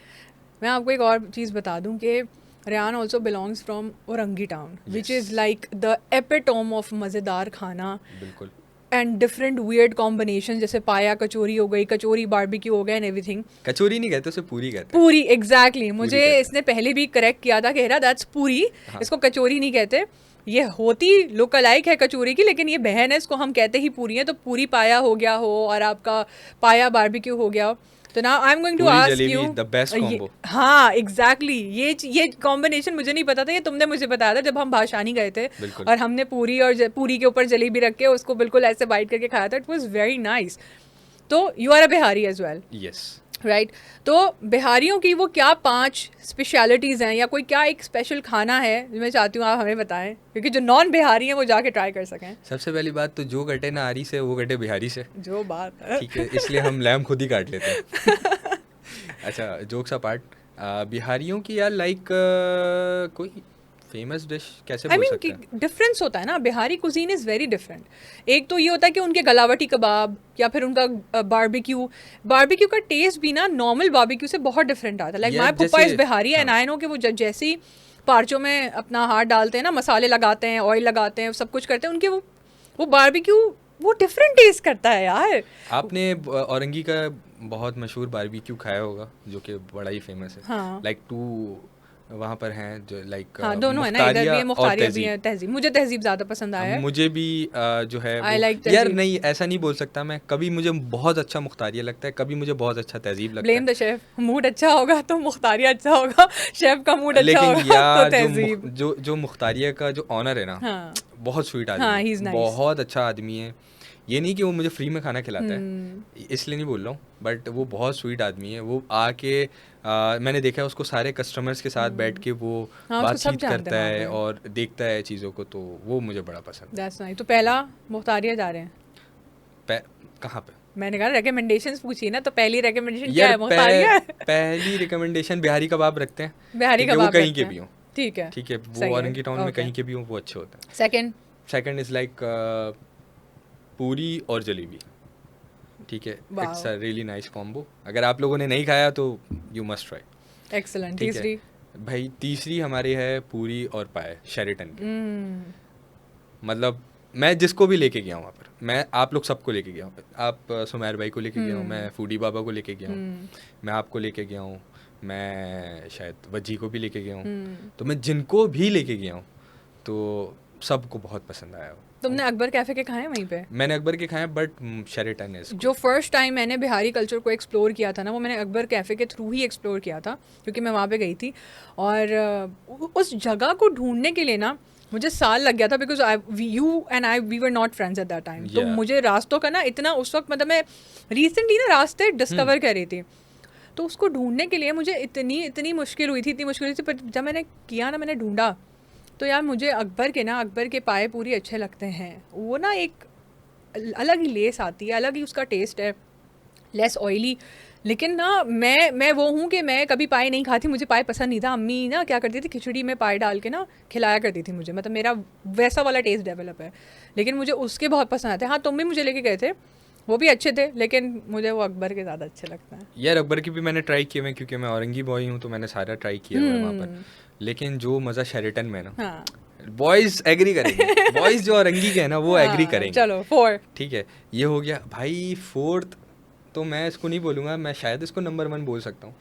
मैं आपको एक और चीज़ बता दूं कि Rayan also belongs from Orangi town, which is like the epitome of मज़ेदार खाना बिल्कुल। एंड डिफरेंट वियर्ड कॉम्बिनेशन, जैसे पाया कचौरी हो गई, कचौरी बारबेक्यू हो गया एंड एवरीथिंग। कचौरी नहीं कहते, उसे पूरी कहते हैं। पूरी, एग्जैक्टली, मुझे कहते हैं। इसने पहले भी करेक्ट किया था, कह रहा दैट्स पूरी, हाँ। इसको कचौरी नहीं कहते। ये होती लुक अलाइक है कचौरी की, लेकिन ये बहन है, इसको हम कहते ही पूरी है। तो पूरी पाया हो गया हो और आपका पाया बारबेक्यू हो गया हो, तो ना आई एम गोइंग टू पूरी ask jalebi you. the best combo। हाँ एग्जैक्टली, ये कॉम्बिनेशन मुझे नहीं पता था, ये तुमने मुझे बताया था जब हम भाषानी गए थे, बिल्कुल। और हमने पूरी और पूरी के ऊपर जलेबी रख के उसको बिल्कुल ऐसे बाइट करके खाया था। It was very nice. तो you are a Bihari as well, yes. Right? तो बिहारियों की वो क्या 5 स्पेशलिटीज़ हैं, या कोई क्या एक स्पेशल खाना है जो मैं चाहती हूँ आप हमें बताएं, क्योंकि जो नॉन बिहारी हैं वो जाके ट्राई कर सकें। सबसे पहली बात तो जो कटे ना आरी से वो कटे बिहारी से, जो बात है, ठीक है, इसलिए हम लैम खुद ही काट लेते हैं। अच्छा, जोक्स अपार्ट, बिहारियों की यार लाइक कोई फेमस डिश कैसे आई बोल मीन सकते कि हैं? डिफरेंस होता है ना, Bihari cuisine is very different. एक तो ये होता है कि उनके गलावटी कबाब या फिर उनका बारबेक्यू का टेस्ट भी ना नॉर्मल बारबेक्यू से बहुत डिफरेंट आता है। लाइक यार माय पप्पा जैसे- is Bihari and I know कि वो जैसे ही पार्चों में अपना हाथ डालते हैं ना, मसाले लगाते हैं, ऑयल लगाते हैं, सब कुछ करते हैं, उनके वो बारबेक्यू वो डिफरेंट टेस्ट करता है यार। आपने औरंगी का बहुत मशहूर बारबेक्यू खाया होगा, जो कि बड़ा ही फेमस है। हाँ। लाइक 2 वहाँ पर हैं जो लाइक हाँ, दोनों है ना, इधर भी है, मुख्तारिया भी है, तहजीब। मुझे तहजीब ज़्यादा पसंद आया है। मुझे भी जो है I वो, like यार तहजीब। नहीं ऐसा नहीं बोल सकता मैं, कभी मुझे बहुत अच्छा मुख्तारिया लगता है, कभी मुझे बहुत अच्छा तहजीब लगता ब्लेम है। द शेफ, मूड अच्छा होगा तो मुख्तारिया अच्छा होगा, शेफ का मूड अच्छा लेकिन होगा तो यार तहजीब। जो मुख्तारिया का जो ऑनर है ना, हाँ बहुत स्वीट आदमी हाँ, है, he is nice। बहुत अच्छा आदमी है। ये नहीं कि वो मुझे फ्री में खाना खिलाता है, इसलिए नहीं बोल रहा हूँ, बट वो बहुत स्वीट आदमी है। वो आके मैंने देखा है उसको सारे कस्टमर्स के साथ बैठ के वो हाँ, उसको सब बातचीत जानते करता हैं है वहाँ पे। और देखता है चीज़ों को, तो वो मुझे बड़ा पसंद है। That's nice. तो पहला मुख्तारिया जा रहे हैं। कहाँ पे? मैंने कहा रिकमेंडेशंस पूछी ना, तो पहली रिकमेंडेशन क्या यार है? मुख्तारिया। पहली रिकमेंडेशन बिहारी कबाब रखते हैं, बिहारी क्योंकि वो कबाब कहीं रखते के हैं। भी हों, ठीक है, ठीक है, वो सही है, औरंगी टाउन में ओके। कहीं के भी हों, वो अच्छे होते हैं। सेकंड सेकंड इज़ लाइक पूरी और जलेबी, ठीक है, Wow। It's a really nice combo. अगर आप लोगों ने नहीं खाया तो यू मस्ट ट्राई। एक्सीलेंट। ठीक है तीसरी भाई, तीसरी हमारी है पूरी और पाए शेरेटन की। मतलब मैं जिसको भी लेके गया हूँ वहाँ पर, मैं आप लोग सबको लेके गया हूँ। आप सुमेर भाई को लेके गया हूँ, मैं फूडी बाबा को लेके गया हूँ, मैं आपको लेके गया हूँ, मैं शायद वज्जी को भी लेके गया हूँ। तो मैं जिनको भी लेके गया हूँ तो सबको बहुत पसंद आया वो। तुमने अकबर कैफे के खाए वहीं पे? मैंने अकबर के खाए बट शेरेटन है जो फर्स्ट टाइम मैंने बिहारी कल्चर को एक्सप्लोर किया था ना, वो मैंने अकबर कैफ़े के थ्रू ही एक्सप्लोर किया था, क्योंकि मैं वहाँ पे गई थी। और उस जगह को ढूंढने के लिए ना मुझे साल लग गया था, because you and I we were not friends at that time. तो मुझे रास्तों का ना इतना उस वक्त, मतलब मैं रिसेंटली ना रास्ते डिस्कवर कर रही थी, तो उसको ढूंढने के लिए मुझे इतनी मुश्किल हुई थी। पर जब मैंने किया ना, मैंने ढूंढा, तो यार मुझे अकबर के पाए पूरी अच्छे लगते हैं। वो ना एक अलग ही लेस आती है, अलग ही उसका टेस्ट है, लेस ऑयली। लेकिन ना मैं वो हूँ कि मैं कभी पाए नहीं खाती, मुझे पाए पसंद नहीं था। अम्मी ना क्या करती थी, खिचड़ी में पाए डाल के ना खिलाया करती थी मुझे, मतलब मेरा वैसा वाला टेस्ट डेवलप है। लेकिन मुझे उसके बहुत पसंद आते हैं। हाँ, तुम भी मुझे लेके गए थे, वो भी अच्छे थे, लेकिन मुझे वो अकबर के ज़्यादा अच्छे लगते हैं। यार अकबर की भी मैंने ट्राई किए हुए, क्योंकि मैं औरंगी बॉय हूँ, तो मैंने सारा ट्राई किया हुआ है वहाँ पर। लेकिन जो मज़ा शेरेटन में ना, हाँ, बॉयज एग्री करेंगे, बॉयज जो औरंगी के है ना वो एग्री करेंगे। चलो 4, ठीक है, ये हो गया भाई। 4th तो मैं इसको नहीं बोलूँगा, मैं शायद इसको नंबर 1 बोल सकता हूँ।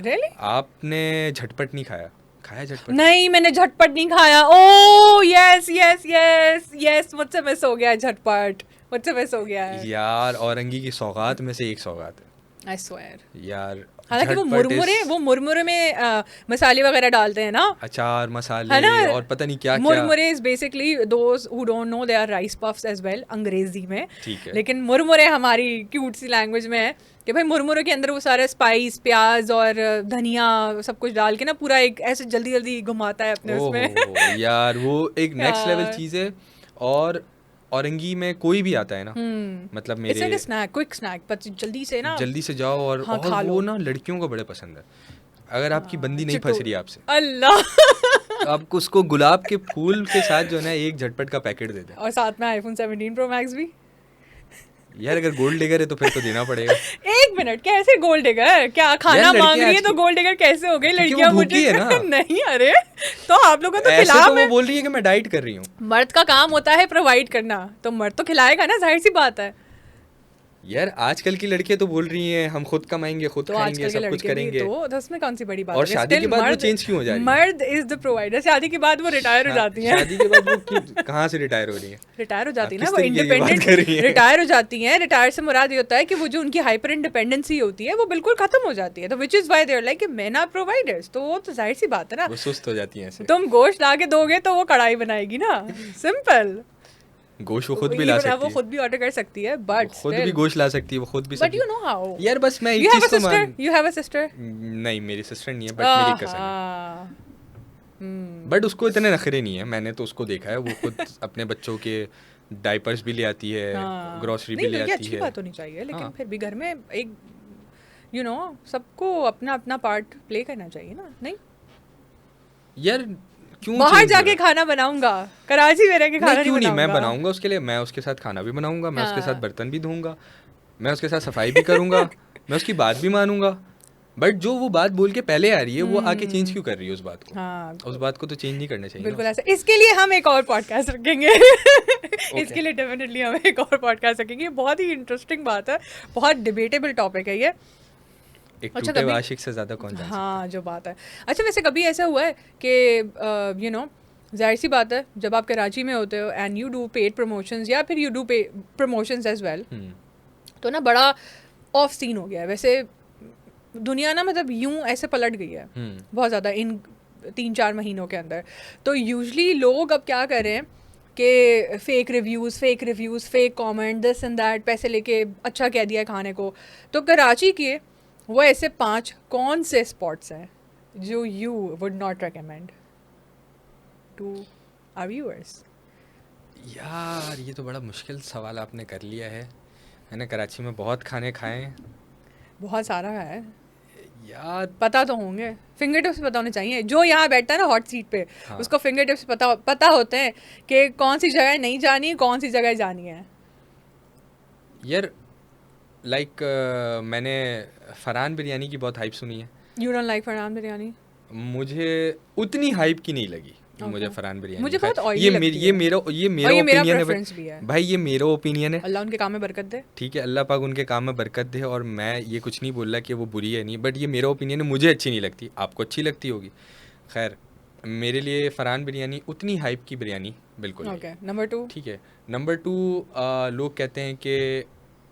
रियली? आपने झटपट नहीं खाया? खाया झटपट? नहीं, मैंने झटपट नहीं खाया। ओह यस यस यस यस, मुझसे मिस हो गया है झटपट, मुझसे मिस हो गया है यार औरंगी की सौगात में से एक सौगात है, आई स्वेयर। यार। हालांकि वो झटपट मुरमुरे में मसाले वगैरह डालते हैं ना, अचार है मसाले ना? और पता नहीं क्या क्या। Murmure is basically those who don't know, they are rice puffs as well अंग्रेजी में। ठीक है, लेकिन मुरमुरे हमारी क्यूट सी लैंग्वेज में है कि भाई मुरमुरे के अंदर वो सारे स्पाइस, प्याज और धनिया सब कुछ डाल के ना पूरा एक ऐसे जल्दी जल्दी घुमाता है अपने उसमें। यार वो एक नेक्स्ट लेवल यार। चीज़ है। और औरंगी में कोई भी आता है ना, मतलब इट्स लाइक मेरे अ स्नैक, क्विक स्नैक, पर जल्दी से ना जल्दी से जाओ। और हाँ, खा वो लो। ना लड़कियों को बड़े पसंद है। अगर आपकी बंदी नहीं फंस रही आपसे, अल्लाह तो आप उसको गुलाब के फूल के साथ जो है ना एक झटपट का पैकेट दे दें। और साथ में आईफोन 17 प्रो मैक्स भी। यार अगर गोल्ड डिगर है तो फिर तो देना पड़ेगा। एक मिनट, कैसे गोल्ड डिगर? क्या खाना लड़के मांग रही है आज तो की- गोल्ड डिगर कैसे हो गई? क्योंकि वो लड़कियां भूखी मुझे है ना। नहीं, अरे तो आप लोगों को तो ऐसे खिला तो वो मैं। बोल रही है कि मैं डाइट कर रही हूँ। मर्द का काम होता है प्रोवाइड करना, तो मर्द तो खिलाएगा ना, जाहिर सी बात है। यार आजकल की लड़कियां तो बोल रही हैं हम खुद कमाएंगे, खुद तो खाएंगे, आजकल के सब कुछ लड़के भी करेंगे। तो उसमें कौन सी बड़ी बात और है? शादी के Still बाद वो मर्द- चेंज क्यों हो जा रही है? मर्द इज द प्रोवाइडर। शादी के बाद वो रिटायर हो जाती हैं। शादी के बाद वो कहाँ से रिटायर हो रही है? रिटायर हो जाती है आप ना, किस वो तरीके की बात कर इंडिपेंडेंट रही हैं? रिटायर हो जाती हैं। रिटायर से मुराद ये होता है कि वो जो उनकी हाइपर इंडिपेंडेंसी होती है वो बिल्कुल खत्म हो जाती है। तो which is why they are like main are providers. तो वो तो जाहिर सी बात है ना, वो सुस्त हो जाती हैं ऐसे। तुम गोश्त ला के दोगे तो वो कढ़ाई बनाएगी ना, सिंपल। गोश्त वो खुद भी ला सकती वो है। खुद भी ऑर्डर कर सकती है, बट खुद भी गोश्त ला सकती है, वो खुद भी बट सब्जी। You know how. यार बस मैं एक यू हैव चीज अ तो मान sister, you have a sister. नहीं, मेरी सिस्टर नहीं है बट मेरी कजन है। बट उसको इतने नखरे नहीं है, मैंने तो उसको देखा है, वो खुद अपने बच्चों के डायपर्स भी ले आती है, ग्रोसरी भी ले आती अच्छी है। बात होनी चाहिए, लेकिन हाँ। फिर भी घर में एक सबको अपना अपना पार्ट प्ले करना चाहिए ना, नहीं? यार क्यों बाहर change हो जाके रहा है? खाना बनाऊंगा, कराची में रह के खाना नहीं, क्यों नहीं, मैं बनाऊंगा। बनाऊंगा उसके लिए, मैं उसके साथ खाना भी बनाऊंगा, मैं उसके हाँ। साथ बर्तन भी धोऊंगा, मैं उसके साथ सफाई भी करूंगा, मैं उसकी बात भी मानूंगा। बट जो वो बात बोल के पहले आ रही है, वो आके चेंज क्यों कर रही है उस बात को? हाँ, उस बात को तो चेंज नहीं करना चाहिए बिल्कुल ना। ऐसा। इसके लिए हम एक और पॉडकास्ट रखेंगे। इसके लिए डेफिनेटली हम एक और पॉडकास्ट रखेंगे। बहुत ही इंटरेस्टिंग बात है, बहुत डिबेटेबल टॉपिक है ये। एक अच्छा, टूटे हुए कभी- आशिक से ज्यादा कौन जान सकता हाँ, जो बात है। अच्छा, वैसे कभी ऐसा हुआ है कि जाहिर सी बात है, जब आप कराची में होते हो and you do paid promotions या फिर यू डू पे प्रमोशंस एज वेल, है? तो ना बड़ा ऑफ सीन हो गया है। वैसे दुनिया ना, मतलब यूं ऐसे पलट गई है बहुत ज़्यादा इन 3-4 महीनों के अंदर। तो यूजली लोग अब क्या कर रहे हैं कि fake reviews, fake comment, this and that, पैसे लेके अच्छा कह दिया है खाने को। तो कराची के वो ऐसे 5 कौन से स्पॉट्स हैं जो you would not recommend to our viewers? यार ये तो बड़ा मुश्किल सवाल आपने कर लिया है। मैंने कराची में बहुत खाने खाए हैं बहुत सारा है, यार। पता तो होंगे, फिंगर टिप्स पता होने चाहिए। जो यहाँ बैठता है ना हॉट सीट पे, हाँ। उसको फिंगर टिप्स पता होते हैं कि कौन सी जगह नहीं जानी, कौन सी जगह जानी है। यार लाइक मैंने फरहान बिरयानी की बहुत हाइप सुनी है। You don't like Farhan biryani? मुझे उतनी हाइप की नहीं लगी Okay. मुझे फरहान बिरयानी। मुझे बहुत oily ये लगती मेरी है। ये मेरा और ये मेरा ओपिनियन है preference भी है। भाई, ये मेरा ओपिनियन है। अल्लाह उनके काम में बरकत दे। ठीक है, अल्लाह पाक उनके काम में बरकत दे। और मैं ये कुछ नहीं बोल रहा कि वो बुरी है नहीं, बट ये मेरा ओपिनियन है, मुझे अच्छी नहीं लगती, आपको अच्छी लगती होगी। खैर, मेरे लिए फरहान बिरयानी उतनी हाइप की बिरयानी बिल्कुल नहीं। Okay, number 2। ठीक है, नंबर 2 लोग कहते हैं कि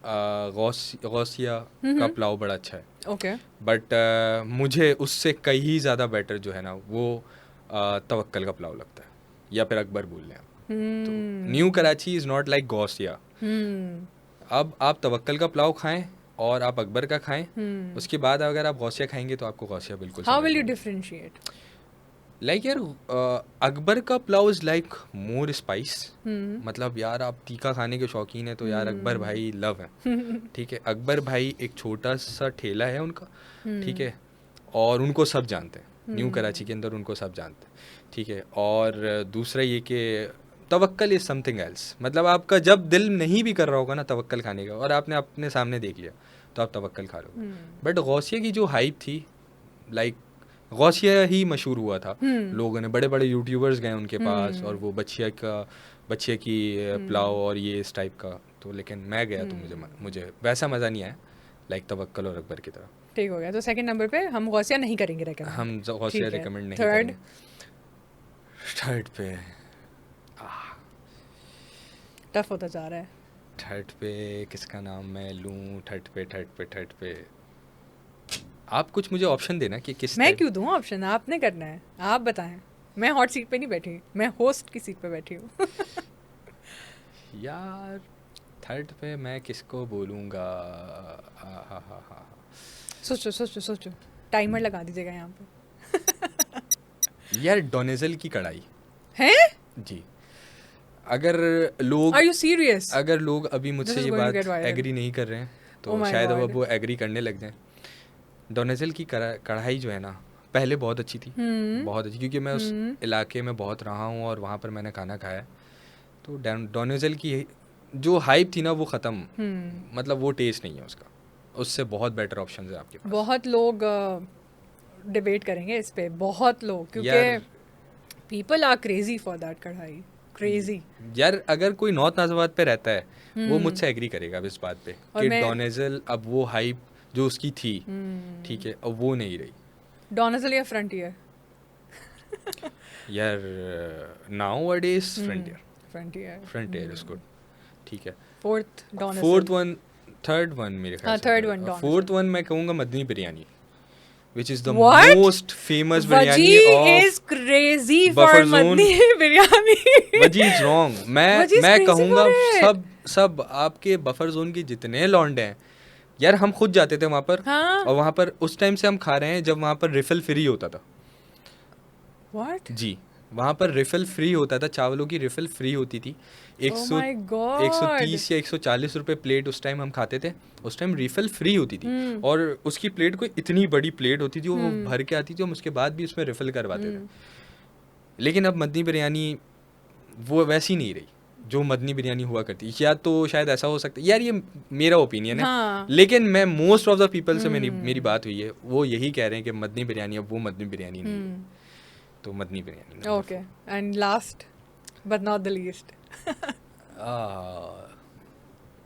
गौसिया का पुलाव बड़ा अच्छा है, ओके। बट मुझे उससे कहीं ज़्यादा बेटर जो है ना वो तवक्कल का पुलाव लगता है, या फिर अकबर बोल लें आप। तो New Karachi is not like Gausia. अब आप तवक्कल का पुलाव खाएं और आप अकबर का खाएं, उसके बाद अगर आप गौसिया खाएंगे तो आपको गौसिया बिल्कुल हाउ समझ विल यू नहीं डिफरेंशिएट? लाइक यार अकबर का pulao is like more spice. मतलब यार आप तीखा खाने के शौकीन है तो यार अकबर भाई लव है। ठीक है, अकबर भाई एक छोटा सा ठेला है उनका, ठीक है, और उनको सब जानते हैं, न्यू कराची के अंदर उनको सब जानते हैं। ठीक है, और दूसरा ये कि तवक्कल इज़ समथिंग एल्स। मतलब आपका जब दिल नहीं भी कर रहा होगा ना तवक्कल खाने का और आपने अपने सामने देख लिया तो आप तवक्कल खा लोगे। बट गौसिया की जो हाइप थी, लाइक गौसिया ही मशहूर हुआ था, लोगों ने बड़े बड़े यूट्यूबर्स गए उनके पास और वो बच्चे की पुलाव और ये इस टाइप का। तो लेकिन मैं गया तो मुझे वैसा मज़ा नहीं आया लाइक तवक्कल और अकबर की तरह। ठीक हो गया, तो सेकंड नंबर पे हम गौसिया नहीं करेंगे रेकमेंड। हम गौसिया रिकमेंड नहीं थर्ड? करेंगे। थर्ड पे टफ होता जा रहा है। थर्ड पे किसका नाम मैं लूँ? थर्ड पे आप कुछ मुझे ऑप्शन देना कि किस मैं क्यों दूँ ऑप्शन? आपने करना है, आप बताएं। मैं हॉट सीट पे नहीं बैठी, मैं होस्ट की सीट पे बैठी हूँ। यार थर्ड पे मैं किसको बोलूँगा? सोचो, टाइमर लगा दीजिएगा यहाँ पे। यार डोनेजल की कढ़ाई हैं? जी। अगर लोग Are you serious? अगर लोग अभी This मुझसे is ये going to बात get viral. एग्री नहीं कर रहे हैं तो Oh my शायद अब God. वो एग्री करने लग जाएं। डोनेजल की कढ़ाई जो है ना पहले बहुत अच्छी थी, बहुत अच्छी, क्योंकि मैं उस इलाके में बहुत रहा हूँ और वहाँ पर मैंने खाना खाया है। तो डोनेजल की जो हाइप थी ना वो ख़त्म, मतलब वो टेस्ट नहीं है उसका, उससे बहुत बेटर ऑप्शन है आपके पास। बहुत लोग डिबेट करेंगे इस पे, बहुत लोग, क्योंकि people are crazy for that karahi, crazy. यार अगर कोई नॉर्थ नाज़ाबाद पे रहता है वो मुझसे एग्री करेगा इस बात पे कि डोनेजल अब वो हाइप जो उसकी थी, ठीक है, अब वो नहीं रही। डोनेजल या फ्रंटियर? यार नाउअडेज फ्रंटियर इज गुड, ठीक है। Fourth Donegal, fourth one, third one मेरे ख्याल से, third one Donegal. Fourth one मैं कहूँगा Madani biryani, which is the What? most famous biryani Vaji of is crazy for buffer zone. Madni biryani. Vaji is wrong. Vaji is मैं crazy कहूँगा for it. सब आपके buffer zone के जितने लौंडे हैं यार, हम खुद जाते थे वहाँ पर, हाँ? और वहाँ पर उस टाइम से हम खा रहे हैं जब वहाँ पर रिफिल फ्री होता था। What? जी, वहाँ पर रिफिल फ्री होता था, चावलों की रिफिल फ्री होती थी। Oh my God. 130 या 140 रुपए प्लेट उस टाइम हम खाते थे। उस टाइम रिफिल फ्री होती थी और उसकी प्लेट कोई इतनी बड़ी प्लेट होती थी, वो भर के आती थी, हम उसके बाद भी उसमें रिफिल करवाते थे। लेकिन अब मदनी बिरयानी वो वैसी नहीं रही जो मदनी बिरयानी हुआ करती। या तो शायद ऐसा हो सकता है यार, ये मेरा ओपिनियन है, हाँ। लेकिन मैं मोस्ट ऑफ द पीपल से मेरी बात हुई है, वो यही कह रहे हैं कि मदनी बिरयानी अब वो मदनी बिरयानी नहीं है। तो Madni biryani. Okay, and last but not the least.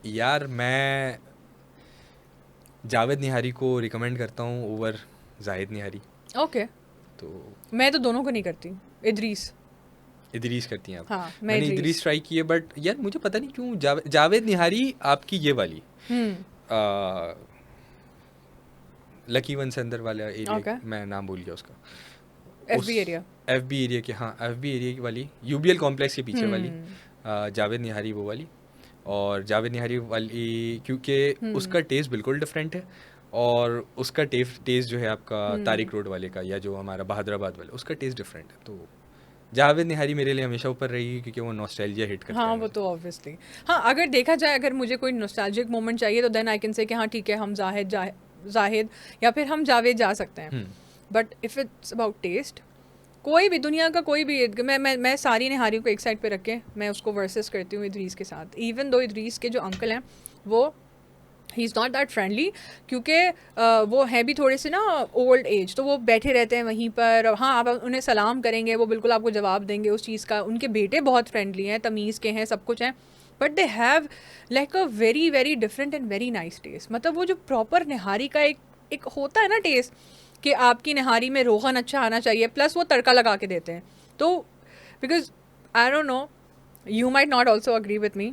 यार मैं जावेद निहारी को रिकमेंड करता हूँ ओवर जाहिद निहारी। ओके, तो मैं तो दोनों को नहीं करती। इदरीस करती हैं आप? हाँ, मैंने इदरीस ट्राई की है, बट यार मुझे पता नहीं क्यों जावेद निहारी आपकी ये वाली लकी वन से अंदर वाला एरिया, मैं नाम भूल गया उसका, एफबी एरिया के, हाँ एफबी एरिया की वाली, यूबीएल कॉम्प्लेक्स के पीछे वाली जावेद निहारी वो वाली। और जावेद निहारी वाली क्योंकि उसका टेस्ट बिल्कुल डिफरेंट है, और उसका टेस्ट जो है आपका तारिक रोड वाले का या जो हमारा बहादुराबाद वाला, उसका टेस्ट डिफरेंट है। तो जावेद निहारी मेरे लिए हमेशा ऊपर रहेगी क्योंकि वो नॉस्टैल्जिया हिट करता है। हाँ, वो तो ऑब्वियसली। हाँ, अगर देखा जाए, अगर मुझे कोई नॉस्टैल्जिक मोमेंट चाहिए तो देन आई कैन से कि हाँ ठीक है, हम जाहिद या फिर हम जावेद जा सकते हैं। But if it's about taste, कोई भी दुनिया का कोई भी, मैं सारी निहारियों को एक साइड पे रख के मैं उसको वर्सेस करती हूँ इदरीस के साथ। इवन दो इदरीस के जो अंकल हैं वो he is not that friendly, क्योंकि वो हैं भी थोड़े से ना ओल्ड एज, तो वो बैठे रहते हैं वहीं पर। हाँ, आप उन्हें सलाम करेंगे, वो बिल्कुल आपको जवाब देंगे उस चीज़ का। उनके बेटे बहुत फ्रेंडली हैं, तमीज़ के हैं, सब कुछ हैं, but they have like a very very different and very nice test. मतलब वो जो प्रॉपर निहारी का एक होता है ना टेस्ट, कि आपकी नहारी में रोगन अच्छा आना चाहिए, प्लस वो तड़का लगा के देते हैं. तो because I don't know, you might not also agree with me,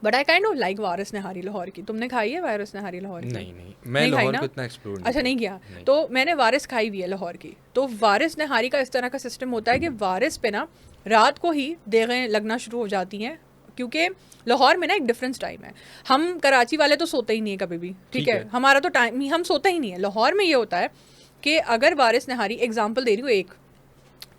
but I kind of like Waris Nihari Lahore की. तुमने खाई है वारिस नहारी लाहौर की? नहीं मैं नहीं खाई लाहौर ना? को इतना एक्सप्लोर अच्छा नहीं किया. तो मैंने वारिस खाई हुई है लाहौर की. तो वारिस नहारी का इस तरह का सिस्टम होता है कि वारिस पे ना रात को ही देगें लगना शुरू हो जाती हैं, क्योंकि लाहौर में ना एक डिफरेंस टाइम है. हम कराची वाले तो सोते ही नहीं है कभी भी, ठीक है, हमारा तो टाइम ही, हम सोते ही नहीं है. लाहौर में ये होता है कि अगर वारिस नहारी, एग्जाम्पल दे रही हूँ एक,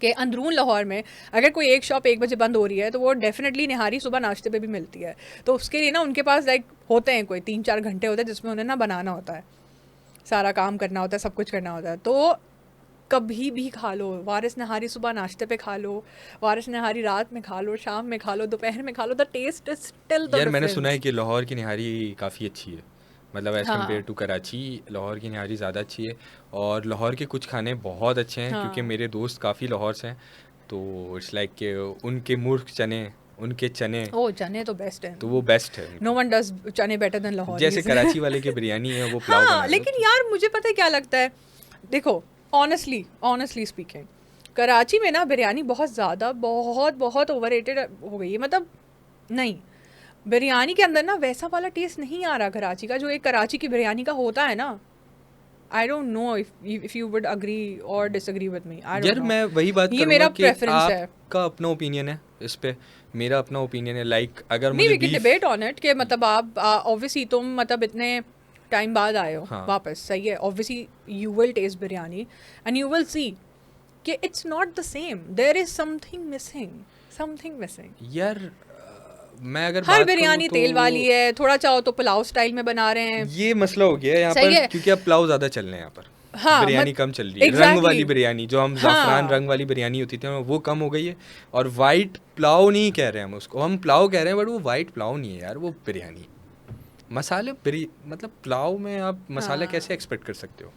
कि अंदरून लाहौर में अगर कोई एक शॉप 1 बजे बंद हो रही है तो वो डेफिनेटली निहारी सुबह नाश्ते पे भी मिलती है. तो उसके लिए ना उनके पास लाइक होते हैं कोई 3-4 घंटे होते हैं जिसमें उन्हें ना बनाना होता है, सारा काम करना होता है, सब कुछ करना होता है. तो कभी भी खा लो वारिस नहारी, सुबह नाश्ते पे खा लो वारिस नहारी, रात में खा लो, शाम में खा लो, दोपहर में खा लो, the taste is still the यार मैंने सुना है कि लाहौर की निहारी काफ़ी अच्छी है, मतलब एज़ हाँ. कम्पेयर टू कराची लाहौर की निहारी ज़्यादा अच्छी है. और लाहौर के कुछ खाने बहुत अच्छे हैं, क्योंकि हाँ. मेरे दोस्त काफ़ी लाहौर से हैं. तो इट्स लाइक कि उनके मुर्ग चने, उनके चने, ओ चने तो बेस्ट है, तो वो बेस्ट है. नो वन डज चने बेटर देन लाहौर. जैसे कराची वाले की बिरयानी है वो पुलाव हाँ, बना लो. लेकिन यार मुझे पता है क्या लगता है, देखो ऑनेस्टली स्पीकिंग, कराची में ना बिरयानी बहुत ज़्यादा बहुत ओवररेटेड हो गई है. मतलब नहीं, बिरयानी के अंदर ना वैसा वाला टेस्ट नहीं आ रहा कराची का, जो एक कराची की बिरयानी का होता है ना. I don't know if you would agree और disagree with me. I don't यार नो, मैं वही बात ये करूंगा मेरा कि प्रेफरेंस है. आपका अपना ओपिनियन है इस पे, मेरा अपना ओपिनियन है. लाइक अगर नहीं, मुझे we can beef, debate on it कि मतलब आप ऑब्वियसली तुम मतलब इतने टाइम बाद आए हो हाँ. वापस, सही है, obviously you will taste biryani and you will see कि it's not the same, there is something missing. यार मैं अगर हर बात बिरयानी करूं तेल तो वाली है, थोड़ा चाहो तो पुलाव स्टाइल में बना रहे हैं. ये मसला हो गया है यहाँ सही पर, है. क्योंकि अब पुलाव ज़्यादा चल रहे हैं यहाँ पर. हाँ, बिरयानी कम चल रही है. रंग exactly. वाली बिरयानी, जो हम ज़ाफ़रान हाँ, रंग वाली बिरयानी होती थी वो कम हो गई है. और वाइट पुलाव नहीं कह रहे हैं हम उसको, हम पुलाव कह रहे हैं, बट वो वाइट पुलाव नहीं है यार, वो बिरयानी. मसाले मतलब पुलाव में आप मसाला हाँ. कैसे एक्सपेक्ट कर सकते हो?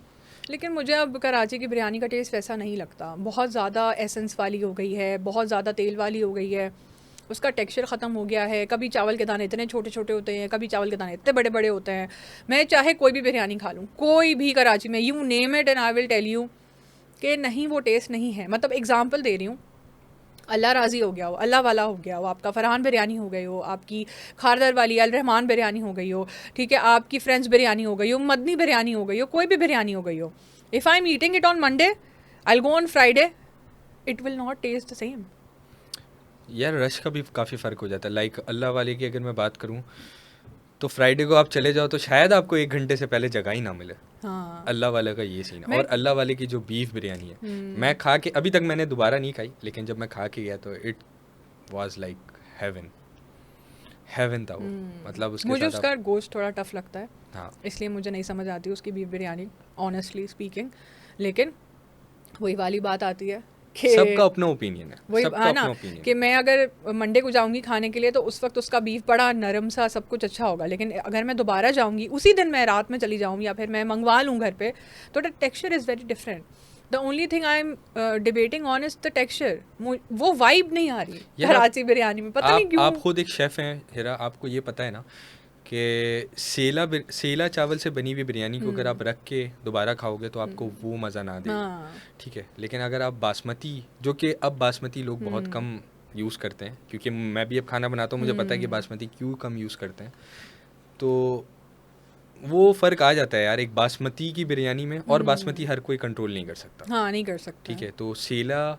लेकिन मुझे अब कराची की बिरयानी का टेस्ट वैसा नहीं लगता. बहुत ज़्यादा एसेंस वाली हो गई है, बहुत ज़्यादा तेल वाली हो गई है, उसका टेक्सचर ख़त्म हो गया है. कभी चावल के दाने इतने छोटे छोटे होते हैं, कभी चावल के दाने इतने बड़े बड़े होते हैं. मैं चाहे कोई भी बिरयानी खा लूँ, कोई भी कराची में, you name it and I will tell you कि नहीं, वो टेस्ट नहीं है. मतलब एग्जांपल दे रही हूँ, अल्लाह राज़ी हो गया हो, अल्लाह वाला हो गया हो, आपका फरहान बिरयानी हो गई हो, आपकी खारदर वाली अल रहमान बिरयानी हो गई हो, ठीक है, आपकी फ्रेंड्स बिरयानी हो गई हो, मदनी बिरयानी हो गई हो, कोई भी बिरयानी हो गई हो, if I am eating it on Monday, I will go on Friday, it will not taste the same. यार रश का भी काफ़ी फ़र्क हो जाता है. लाइक अल्लाह वाले की अगर मैं बात करूँ तो फ्राइडे को आप चले जाओ तो शायद आपको 1 घंटे से पहले जगह ही ना मिले. हाँ, अल्लाह वाले का ये सीन है. मैं और अल्लाह वाले की जो बीफ बिरयानी है, मैं खा के, अभी तक मैंने दोबारा नहीं खाई, लेकिन जब मैं खा के गया तो इट वाज लाइक हेवन था वो. मतलब उसके मुझे साथ उसका गोश्त थोड़ा टफ लगता है, हाँ, इसलिए मुझे नहीं समझ आती उसकी बीफ बिरयानी, ऑनेस्टली स्पीकिंग. लेकिन वही वाली बात आती है कि सबका अपना ओपिनियन है. वही सबका है ना, अपना ओपिनियन. कि मैं अगर मंडे को जाऊंगी खाने के लिए तो उस वक्त उसका बीफ बड़ा नरम सा सब कुछ अच्छा होगा, लेकिन अगर मैं दोबारा जाऊंगी उसी दिन, मैं रात में चली जाऊँ या फिर मैं मंगवा लूँ घर पे, तो the texture is very different. The only thing I am debating on is the texture. वो वाइब नहीं आ रही कराची बिरयानी में, पता नहीं क्यों. आप खुद एक शेफ़ हैं हिरा, आपको ये पता है ना कि सेला चावल से बनी हुई बिरयानी को अगर आप रख के दोबारा खाओगे तो आपको वो मज़ा ना देगा. हाँ, ठीक है, लेकिन अगर आप बासमती, जो कि अब बासमती लोग बहुत कम यूज़ करते हैं, क्योंकि मैं भी अब खाना बनाता हूँ, मुझे पता है कि बासमती क्यों कम यूज़ करते हैं, तो वो फ़र्क आ जाता है यार एक बासमती की बिरयानी में. और बासमती हर कोई कंट्रोल नहीं कर सकता. हाँ, नहीं कर सकता. ठीक है, तो सेला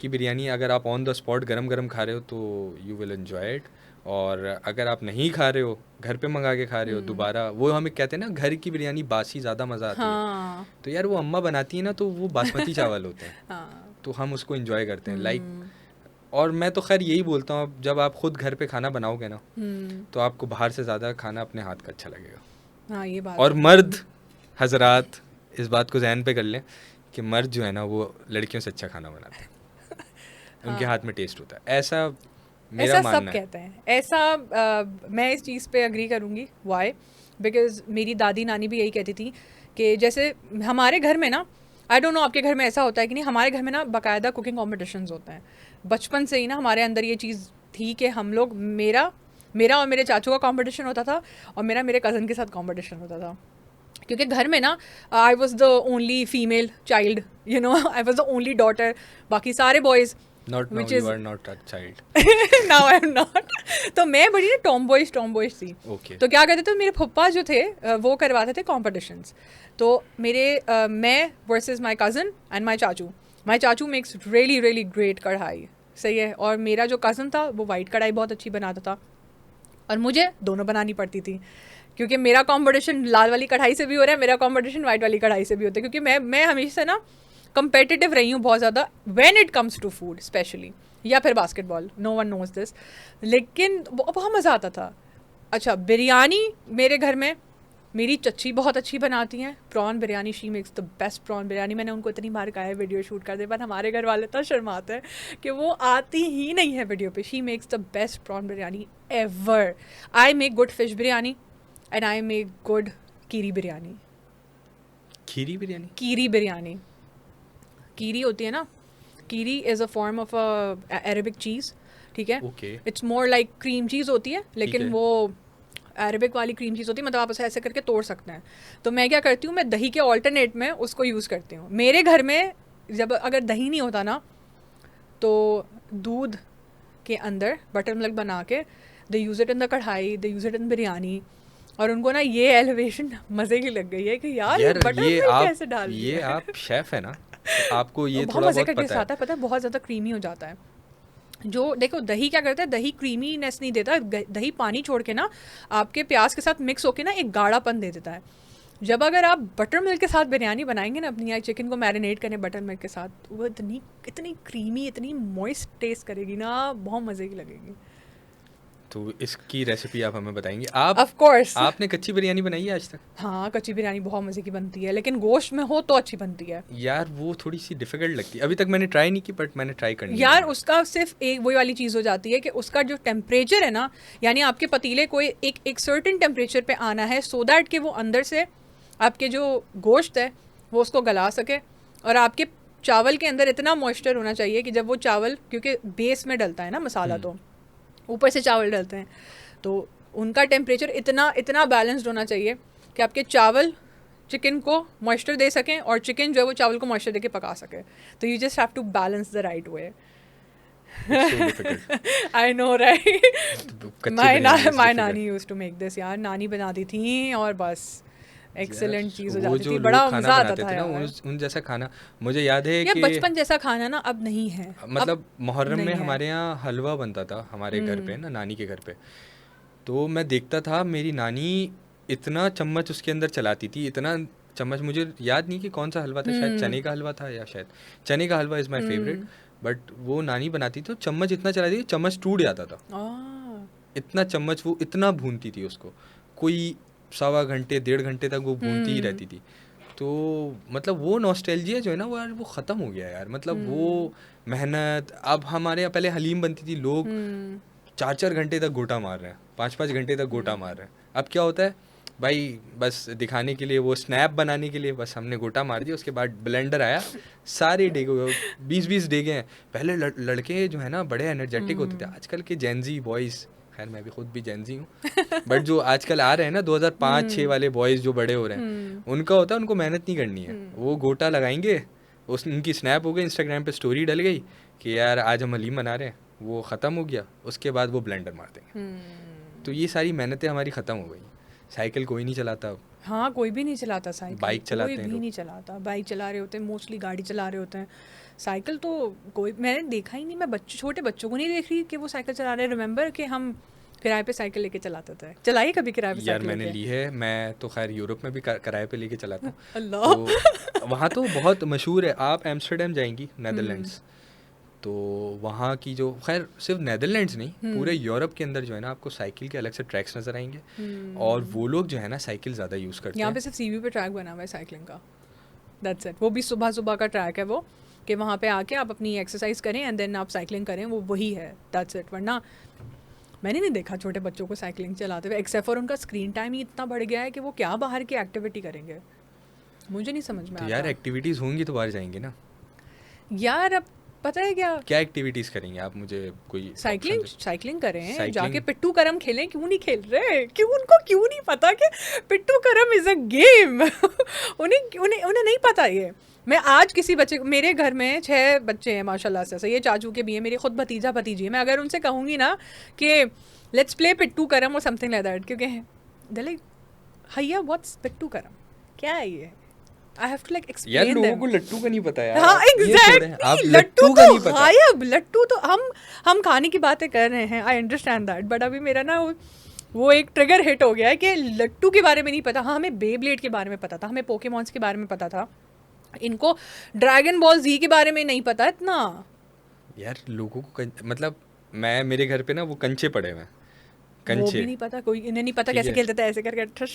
की बिरयानी अगर आप ऑन द स्पॉट गरम गरम खा रहे हो तो यू विल एन्जॉय इट. और अगर आप नहीं खा रहे हो, घर पे मंगा के खा रहे हो दोबारा, वो हमें कहते हैं ना घर की बिरयानी बासी ज़्यादा मज़ा आती है. हाँ, तो यार वो अम्मा बनाती है ना, तो वो बासमती चावल होते हैं, हाँ, तो हम उसको एंजॉय करते हैं. लाइक और मैं तो खैर यही बोलता हूँ, जब आप खुद घर पे खाना बनाओगे ना, तो आपको बाहर से ज़्यादा खाना अपने हाथ का अच्छा लगेगा. हाँ, ये बात. और मर्द हजरात इस बात को जहन पे कर लें कि मर्द जो है ना वो लड़कियों से अच्छा खाना बनाते हैं. उनके हाथ में टेस्ट होता है, ऐसा मेरा ऐसा सब मानना है. कहते हैं. ऐसा मैं इस चीज़ पे अग्री करूँगी. वाई? बिकॉज मेरी दादी नानी भी यही कहती थी कि जैसे हमारे घर में ना, आई डोंट नो आपके घर में ऐसा होता है कि नहीं, हमारे घर में ना बाकायदा कुकिंग कॉम्पिटिशन्स होते हैं. बचपन से ही ना हमारे अंदर ये चीज़ थी कि हम लोग, मेरा और मेरे चाचू का कंपटीशन होता था, और मेरे कज़न के साथ कंपटीशन होता था क्योंकि घर में ना I was the only female child, you know, I was the only daughter, बाकी सारे boys not now, which you is- are not a child. Now I am not. तो मैं बड़ी ना टॉम बॉयज थी. ओके. तो क्या करते थे मेरे पप्पा जो थे वो करवाते थे कॉम्पिटिशन्स. तो मेरे मैं versus my cousin and my चाचू मेक्स रियली रियली ग्रेट कढ़ाई, सही है. और मेरा जो कज़न था वो वाइट कढ़ाई बहुत अच्छी बनाता था और मुझे दोनों बनानी पड़ती थी, क्योंकि मेरा कंपटीशन लाल वाली कढ़ाई से भी हो रहा है, मेरा कंपटीशन वाइट वाली कढ़ाई से भी होता है, क्योंकि मैं हमेशा ना कंपेटिटिव रही हूँ बहुत ज़्यादा when it comes to food specially, या फिर basketball, no one knows this. लेकिन बहुत मज़ा आता था. अच्छा, बिरयानी मेरे घर में मेरी चच्ची बहुत अच्छी बनाती हैं prawn biryani. She makes the best prawn biryani. मैंने उनको इतनी बार कहा है वीडियो शूट कर दे, पर हमारे घर वाले तो शर्माते हैं कि वो आती ही नहीं है वीडियो पे. She makes the best prawn biryani ever. I make good fish biryani and I make good Kiri biryani. Kiri biryani. Kiri होती है ना, Kiri is a form of Arabic cheese, ठीक है. Okay. It's more like cream cheese होती है, लेकिन है. वो अरेबिक वाली क्रीम चीज़ होती है, मतलब आप उसे ऐसे करके तोड़ सकते हैं. तो मैं क्या करती हूँ, मैं दही के ऑल्टरनेट में उसको यूज़ करती हूँ. मेरे घर में जब अगर दही नहीं होता ना, तो दूध के अंदर बटर मिल्क बना के दे यूज़ इट इन द कढ़ाई, दे यूज़ इट इन बिरयानी. और उनको ना ये एलिवेशन मज़े की लग गई है कि यार बटर ये मिल्क आप कैसे डाल ये दिया. आप शेफ है ना, तो आपको ये बहुत थोड़ा मज़े का बहुत टेस्ट पता आता है, पता है, बहुत ज़्यादा क्रीमी हो जाता है. जो देखो दही क्या करता है, दही क्रीमीनेस नहीं देता, दही पानी छोड़ के ना आपके प्याज के साथ मिक्स होके ना एक गाढ़ापन दे देता है. जब अगर आप बटर मिल्क के साथ बिरयानी बनाएंगे ना अपनी, या चिकन को मैरिनेट करें बटर मिल्क के साथ, वो इतनी क्रीमी, इतनी मॉइस्ट टेस्ट करेगी ना, बहुत मज़े की लगेगी. तो इसकी रेसिपी आप हमें बताएंगे. आप ऑफ कोर्स. आपने कच्ची बिरयानी बनाई है आज तक? हाँ, कच्ची बिरयानी बहुत मज़े की बनती है, लेकिन गोश्त में हो तो अच्छी बनती है. यार वो थोड़ी सी डिफिकल्ट लगती है. अभी तक मैंने ट्राई नहीं की, बट मैंने ट्राई करनी यार है. उसका सिर्फ एक वही वाली चीज़ हो जाती है कि उसका जो टेम्परेचर है ना, यानी आपके पतीले को एक सर्टेन टेम्परेचर पे आना है, सो दैट कि वो अंदर से आपके जो गोश्त है वो उसको गला सके. और आपके चावल के अंदर इतना मॉइस्चर होना चाहिए कि जब वो चावल, क्योंकि बेस में डलता है ना मसाला, तो ऊपर से चावल डलते हैं, तो उनका टेम्परेचर इतना बैलेंस्ड होना चाहिए कि आपके चावल चिकन को मॉइस्चर दे सकें और चिकन जो है वो चावल को मॉइस्चर दे के पका सके. तो you just have to balance the right way. I know right. My नानी यूज्ड टू मेक दिस. यार नानी बनाती थी और बस एक्सेलेंट चीज़ हो जाती थी, बड़ा मज़ा आता था यार. उन जैसा खाना मुझे याद है ये कि बचपन जैसा खाना ना अब नहीं है. मतलब मुहर्रम में नहीं है. हमारे यहाँ हलवा बनता था हमारे घर पे ना, नानी के घर पे. तो मैं देखता था मेरी नानी इतना चम्मच उसके अंदर चलाती थी, इतना चम्मच. मुझे याद नहीं कि कौन सा हलवा था, शायद चने का हलवा था, या शायद चने का हलवा इज़ माई फेवरेट. बट वो नानी बनाती तो चम्मच इतना चलाती थी, चम्मच टूट जाता था. इतना चम्मच वो इतना भूनती थी उसको, कोई 1.25 घंटे 1.5 घंटे तक वो भूनती ही रहती थी. तो मतलब वो नॉस्टैल्जिया जो है ना वो यार वो ख़त्म हो गया यार. मतलब वो मेहनत. अब हमारे यहाँ पहले हलीम बनती थी, लोग 4-4 घंटे तक गोटा मार रहे हैं, 5-5 घंटे तक गोटा मार रहे हैं. अब क्या होता है भाई, बस दिखाने के लिए, वो स्नैप बनाने के लिए बस हमने गोटा मार दिया, उसके बाद ब्लेंडर आया, सारे डेगो 20-20 डेगे हैं. पहले लड़के जो है ना बड़े एनर्जेटिक होते थे. आजकल के जेनजी बॉयज़, खैर मैं भी खुद भी जेनजी हूँ, बट जो आजकल आ रहे हैं ना 2005-6 वाले बॉयज़ जो बड़े हो रहे हैं, उनका होता है उनको मेहनत नहीं करनी है. वो गोटा लगाएंगे, उनकी स्नैप हो गई, इंस्टाग्राम पे स्टोरी डल गई कि यार आज हम हलीम बना रहे हैं, वो ख़त्म हो गया, उसके बाद वो ब्लेंडर मार देंगे. तो ये सारी मेहनतें हमारी ख़त्म हो गई. साइकिल कोई नहीं चलाता अब. हाँ, कोई भी नहीं चलाता साइकिल. बाइक चलाते हैं कोई भी नहीं चलाता. बाइक चला रहे होते हैं, मोस्टली गाड़ी चला रहे होते हैं. साइकिल तो कोई, मैंने देखा ही नहीं. मैं छोटे बच्चों को नहीं देख रही कि वो साइकिल चला रहे हैं. रिमेंबर कि हम किराए पे साइकिल लेके चलाते थे. चलाई कभी किराए पे यार साइकिल? मैंने ली है. मैं तो खैर यूरोप में भी किराए पे लेके चलाता हूँ. अल्लाह. तो वहाँ तो बहुत मशहूर है. आप एम्स्टर्डम जाएंगी, नेदरलैंड्स, तो वहाँ की जो, खैर सिर्फ नेदरलैंड्स नहीं, पूरे यूरोप के अंदर जो है ना आपको साइकिल के अलग से ट्रैक्स नज़र आएंगे. और वो लोग जो है ना साइकिल ज़्यादा यूज़ करते हैं. यहाँ पे सिर्फ सीवी पे ट्रैक बना हुआ है साइकिलिंग का. That's it. वो भी सुबह सुबह का ट्रैक है वो, कि वहाँ पे आके आप अपनी एक्सरसाइज करें एंड देन आप साइकिलिंग करें. वो वही है. That's it. वरना मैंने नहीं देखा छोटे बच्चों को साइकिलिंग चलाते हुए, एक्सेप्ट फॉर उनका स्क्रीन टाइम ही इतना बढ़ गया है कि वो क्या बाहर की एक्टिविटी करेंगे. मुझे नहीं समझ में आता. यार एक्टिविटीज़ होंगी तो बाहर जाएंगे ना. यार अब पता है क्या एक्टिविटीज करेंगे आप? मुझे कोई साइकिलिंग करें, Cycling? जाके पिट्टू करम खेलें, क्यों नहीं खेल रहे? क्यों नहीं पता कि पिट्टू करम इज अ गेम? उन्हें नहीं पता ये। मैं आज किसी बच्चे, मेरे घर में 6 बच्चे हैं माशाल्लाह से, ये चाचू के भी हैं, मेरे खुद भतीजा भतीजी है, मैं अगर उनसे कहूँगी ना कि लेट्स प्ले पिट्टू करम और समथिंग लाइक दैट, क्योंकि दे लाइक हैया व्हाट्स पिट्टू करम, क्या है ये? I have to like explain यार लोगों them. को लट्टू का नहीं पता यार। हाँ ये थोड़े- एग्जैक्टली, आप लट्टू का तो नहीं पता। गायब, लट्टू तो हम खाने की बातें कर रहे हैं, आई अंडरस्टैंड दैट, बट अभी मेरा ना वो एक ट्रिगर हिट हो गया है कि लट्टू के बारे में नहीं पता। हाँ हमें बेब्लेड के बारे में पता था, हमें पोकेमॉन्स के बारे में पता था, इनको ड्रैगन बॉल जी के बारे में नहीं पता इतना। यार लोगों को मतलब मेरे घर पे ना वो कंचे पड़े हुए हैं, वो कंचे भी नहीं पता, कोई इन्हें नहीं पता ठीक कैसे है। खेलते थे, ऐसे करके ठश,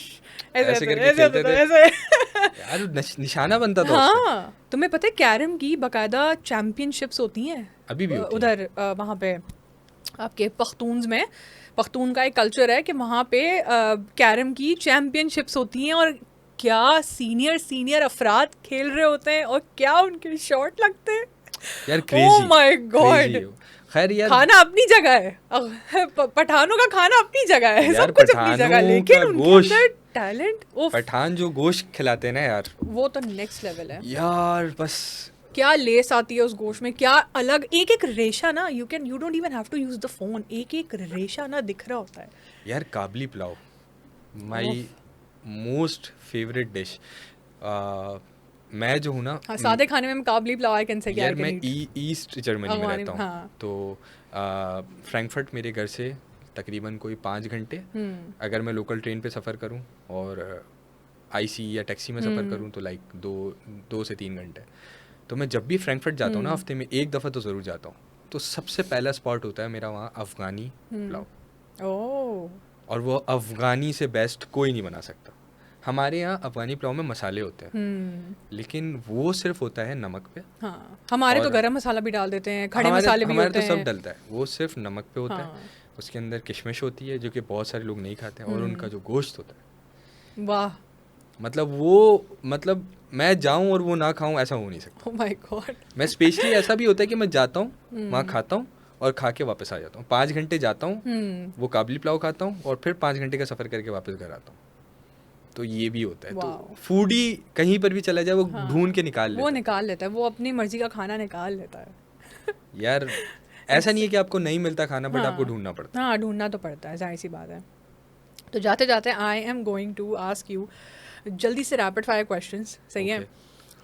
ऐसे करके ऐसे खेलते होता थे। था, ऐसे। यार निशाना बनता था उससे। हाँ तुम्हें पता है कैरम की बाकायदा चैंपियनशिप्स होती हैं अभी भी होती है। उधर वहाँ पे आपके पख्तून्स में, पख्तून का एक कल्चर है कि वहाँ पे कैरम की चैंपियनशिप्स होती हैं, और क्या सीनियर अफराद खेल रहे होते हैं, और क्या उनके शॉट लगते हैं यार ओह क्रेजी माय गॉड। खैर यार खाना अपनी जगह है, पठानों का खाना अपनी जगह है, यार सब कुछ अपनी पठानों जगह, लेकिन का उनके गोश्त, अंदर टैलेंट, पठान जो गोश्त खिलाते हैं ना यार, वो तो नेक्स्ट लेवल है यार बस क्या लेस आती है उस गोश्त में, क्या अलग एक एक रेशा ना, you don't even have to use the phone, एक एक रेशा ना दिख रहा होता है। यार Kabuli pulao my most favourite dish. मैं जो हूँ ना हाँ सादे खाने में काबली पुलाव आई कैन से यार मैं ईस्ट जर्मनी में रहता हूँ, हाँ। तो फ्रैंकफर्ट मेरे घर से तकरीबन कोई 5 घंटे, अगर मैं लोकल ट्रेन पे सफ़र करूँ और आईसी या टैक्सी में सफ़र करूँ तो लाइक 2 से 3 घंटे। तो मैं जब भी फ्रैंकफर्ट जाता हूँ ना, हफ्ते में एक दफ़ा तो ज़रूर जाता हूँ, तो सबसे पहला स्पॉट होता है मेरा वहाँ अफ़गानी पुलाव। और वो अफ़गानी से बेस्ट कोई नहीं बना सकता। हमारे यहाँ अफ़गानी पुलाव में मसाले होते हैं, लेकिन वो सिर्फ होता है नमक पे। हाँ हमारे तो गरम मसाला भी डाल देते हैं, खड़े मसाले भी होते हैं, तो सब डलता है, वो सिर्फ नमक पे होता है। उसके अंदर किशमिश होती है जो कि बहुत सारे लोग नहीं खाते हैं, और उनका जो गोश्त होता है, वाह, मतलब मैं जाऊं और वो ना खाऊं ऐसा हो नहीं सकता। Oh my God. मैं स्पेशली ऐसा भी होता है कि मैं जाता हूँ वहाँ खाता हूँ और खा के वापस आ जाता हूँ। 5 घंटे जाता हूँ, वो काबली पुलाव खाता हूँ, और फिर 5 घंटे का सफ़र करके वापस घर आता हूँ। तो ये भी होता है। तो फूडी कहीं पर भी चला जाए वो ढूंढ के निकाल लेता है, वो अपनी मर्जी का खाना निकाल लेता है। यार ऐसा नहीं है कि आपको नहीं मिलता खाना, बट आपको ढूंढना पड़ता है। हाँ ढूंढना तो पड़ता है, जाहिर सी बात है। तो जाते जाते I am going to ask you जल्दी से रैपिड फायर क्वेश्चंस, सही है?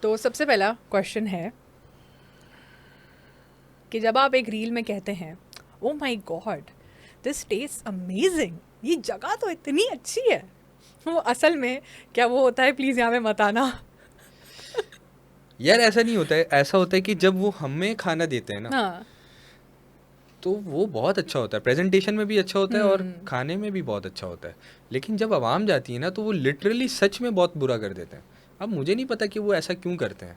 तो सबसे पहला क्वेश्चन है कि जब आप एक रील में कहते हैं oh my God this test amazing, ये जगह तो इतनी अच्छी है, वो असल में क्या वो होता है? प्लीज़ यहाँ पे मत आना। यार ऐसा नहीं होता है, ऐसा होता है कि जब वो हमें खाना देते हैं ना, हाँ तो वो बहुत अच्छा होता है, प्रेजेंटेशन में भी अच्छा होता है और खाने में भी बहुत अच्छा होता है। लेकिन जब आवाम जाती है ना, तो वो लिटरली सच में बहुत बुरा कर देते हैं। अब मुझे नहीं पता कि वो ऐसा क्यों करते हैं,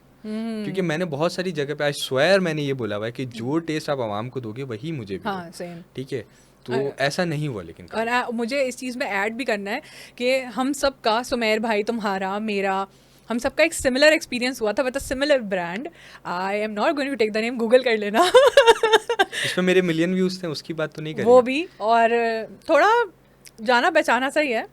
क्योंकि मैंने बहुत सारी जगह पे आई स्वेयर मैंने ये बोला हुआ है कि जो टेस्ट आप आवाम को दोगे वही मुझे भी हाँ सेम, ठीक है? तो ऐसा नहीं हुआ। लेकिन और मुझे इस चीज़ में ऐड भी करना है कि हम सब का, सुमेर भाई तुम्हारा, मेरा, हम सबका एक सिमिलर एक्सपीरियंस हुआ था with a similar brand. I am not going to take the name, Google कर लेना। इसमें मेरे मिलियन व्यूज़ थे, उसकी बात तो नहीं करेंगे वो भी, और थोड़ा जाना पहचाना सा ही है,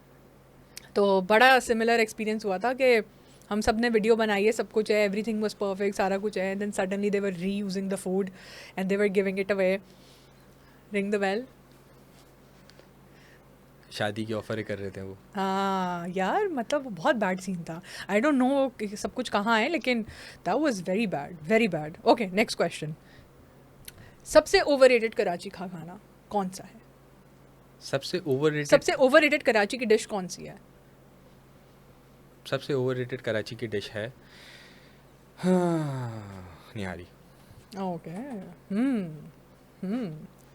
तो बड़ा सिमिलर एक्सपीरियंस हुआ था कि हम सब ने वीडियो बनाई है, सब कुछ है, एवरीथिंग वाज परफेक्ट, सारा कुछ है, then suddenly they were reusing the food and they were giving it away. Ring the bell. शादी की ऑफर कर रहे थे वो। हाँ यार, मतलब बहुत बैड सीन था। आई डोंट नो सब कुछ कहाँ है, लेकिन that was very bad, very bad. Okay next question, सबसे ओवररेटेड कराची का खाना कौन सा है? सबसे ओवररेटेड कराची की डिश कौन सी है? सबसे ओवररेटेड कराची की डिश है निहारी। ओके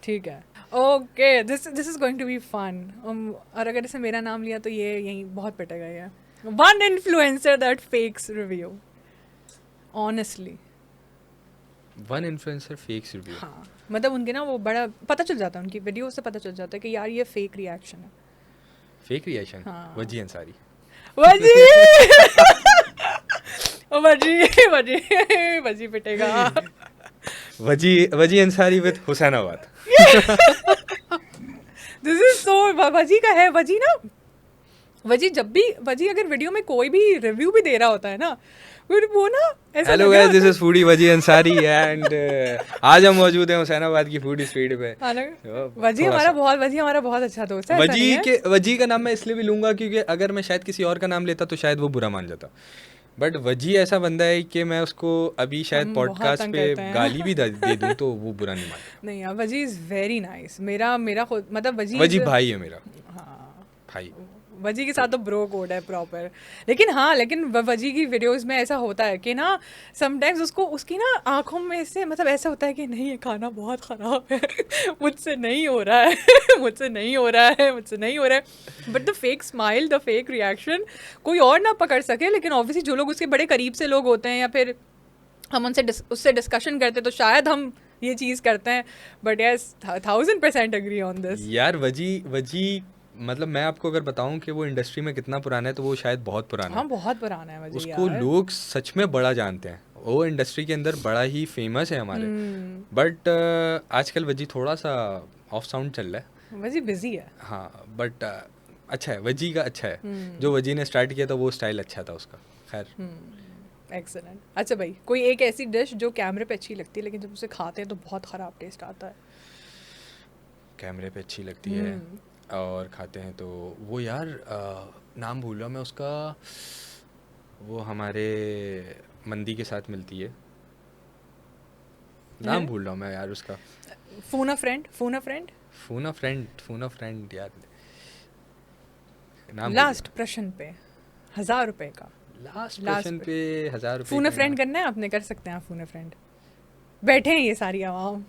ठीक है। Okay this is going to be fun. और अगर इसे मेरा नाम लिया तो ये यहीं बहुत पिटेगा। ये one influencer that fakes review, honestly one influencer fakes review. हाँ मतलब उनके ना वो बड़ा पता चल जाता है, उनकी वीडियो से पता चल जाता है कि यार ये फेक रिएक्शन है। Fake reaction? हाँ। वजी अंसारी। वजी वजी वजी पिटेगा। Wazi Ansari with Hussainabad. This is so Wazi का है। वजी ना, वजी अगर वीडियो में कोई भी रिव्यू भी दे रहा होता है ना, फिर वो ना ऐसा hello guys, this is foodie वजी अंसारी एंड आज हम मौजूद हैं हुसैनाबाद की फूडी स्ट्रीट पे। वजी हमारा बहुत अच्छा दोस्त है। वजी का नाम मैं इसलिए भी लूंगा क्योंकि अगर मैं शायद किसी और का नाम लेता तो शायद वो बुरा मान जाता, बट वजी ऐसा बंदा है कि मैं उसको अभी शायद पॉडकास्ट पे गाली भी दे दूं तो वो बुरा नहीं मानता। नहीं यार, वजी इज वेरी नाइस। मेरा खुद मतलब वजी भाई है मेरा। हाँ भाई वजी के साथ तो ब्रो कोड है प्रॉपर। लेकिन वजी की वीडियोस में ऐसा होता है कि ना समटाइम्स उसकी ना आंखों में से मतलब ऐसा होता है कि नहीं ये खाना बहुत ख़राब है, मुझसे नहीं हो रहा है मुझसे नहीं हो रहा है। But the fake smile, the fake reaction कोई और ना पकड़ सके, लेकिन ऑब्वियसली जो लोग उसके बड़े करीब से लोग होते हैं या फिर हम उससे डिस्कशन करते तो शायद हम ये चीज़ करते हैं। But yes 1000% agree on this यार। वजी मतलब मैं आपको अगर बताऊं कि वो इंडस्ट्री में कितना पुराना है तो वो शायद बहुत पुराना है। हाँ बहुत पुराना है वजी उसको यार। लोग सच में बड़ा जानते हैं, वो इंडस्ट्री के अंदर बड़ा ही फेमस है हमारे। बट आजकल वजी थोड़ा सा ऑफ साउंड चल रहा है। वजी बिजी है। हाँ बट अच्छा है, वजी का अच्छा है। जो वजी ने स्टार्ट किया था वो स्टाइल अच्छा था उसका। खैर एक्सीलेंट। अच्छा भाई, कोई एक ऐसी डिश जो कैमरे पे अच्छी लगती है लेकिन जब उसे खाते हैं तो बहुत ख़राब टेस्ट आता है? कैमरे पे अच्छी लगती है और खाते हैं तो वो यार नाम भूल रहा मैं उसका, वो हमारे मंदी के साथ मिलती है, नाम भूल रहा हूँ मैं यार उसका। फूना फ्रेंड यार नाम। लास्ट प्रश्न पे 1000 रुपए का। लास्ट प्रश्न पे 1000 रुपए। फूना फ्रेंड करना है आपने, कर सकते हैं आप फूना फ्रेंड। बैठे हैं ये सारी आवाम।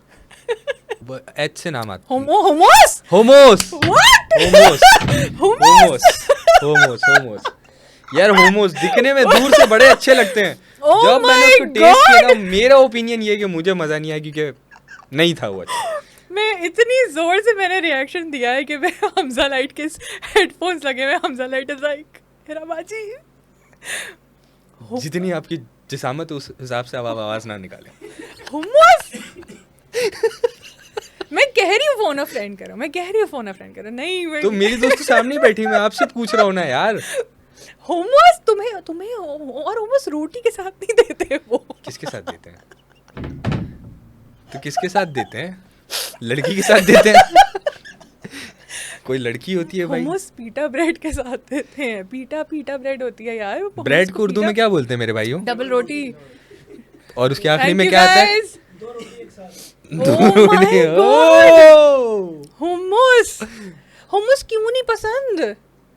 एच से नाम आता। होमोस यार, होमोस दिखने में दूर से बड़े अच्छे लगते हैं। जब मैंने उसको टेस्ट किया ना, मेरा ओपिनियन ये है कि मुझे मजा नहीं आया क्योंकि नहीं था वो अच्छा। मैं इतनी जोर से मैंने रिएक्शन दिया है कि मैं हमजा लाइट के हेडफोन्स लगे हुए, Hamza light is like Hera बाजी। जितनी आपकी जिसामत उस हिसाब से आवाज ना निकाले। होमोस मैं कह रही हूँ फोन फ्रेंड करो, नहीं तो मेरी दोस्त सामने बैठी, मैं आपसे पूछ रहा हूँ ना यार। होमोस तुम्हें और होमोस रोटी के साथ नहीं देते वो। किसके साथ देते हैं? तो किसके साथ देते हैं? लड़की के साथ देते हैं। कोई लड़की होती है भाई। होमोस पीटा ब्रेड के साथ देते हैं। पीटा ब्रेड होती है यार। ब्रेड को उर्दू में क्या बोलते हैं मेरे भाइयों? डबल रोटी। और उसके आखिरी में क्या आता है? हुम्मस क्यों नहीं पसंद?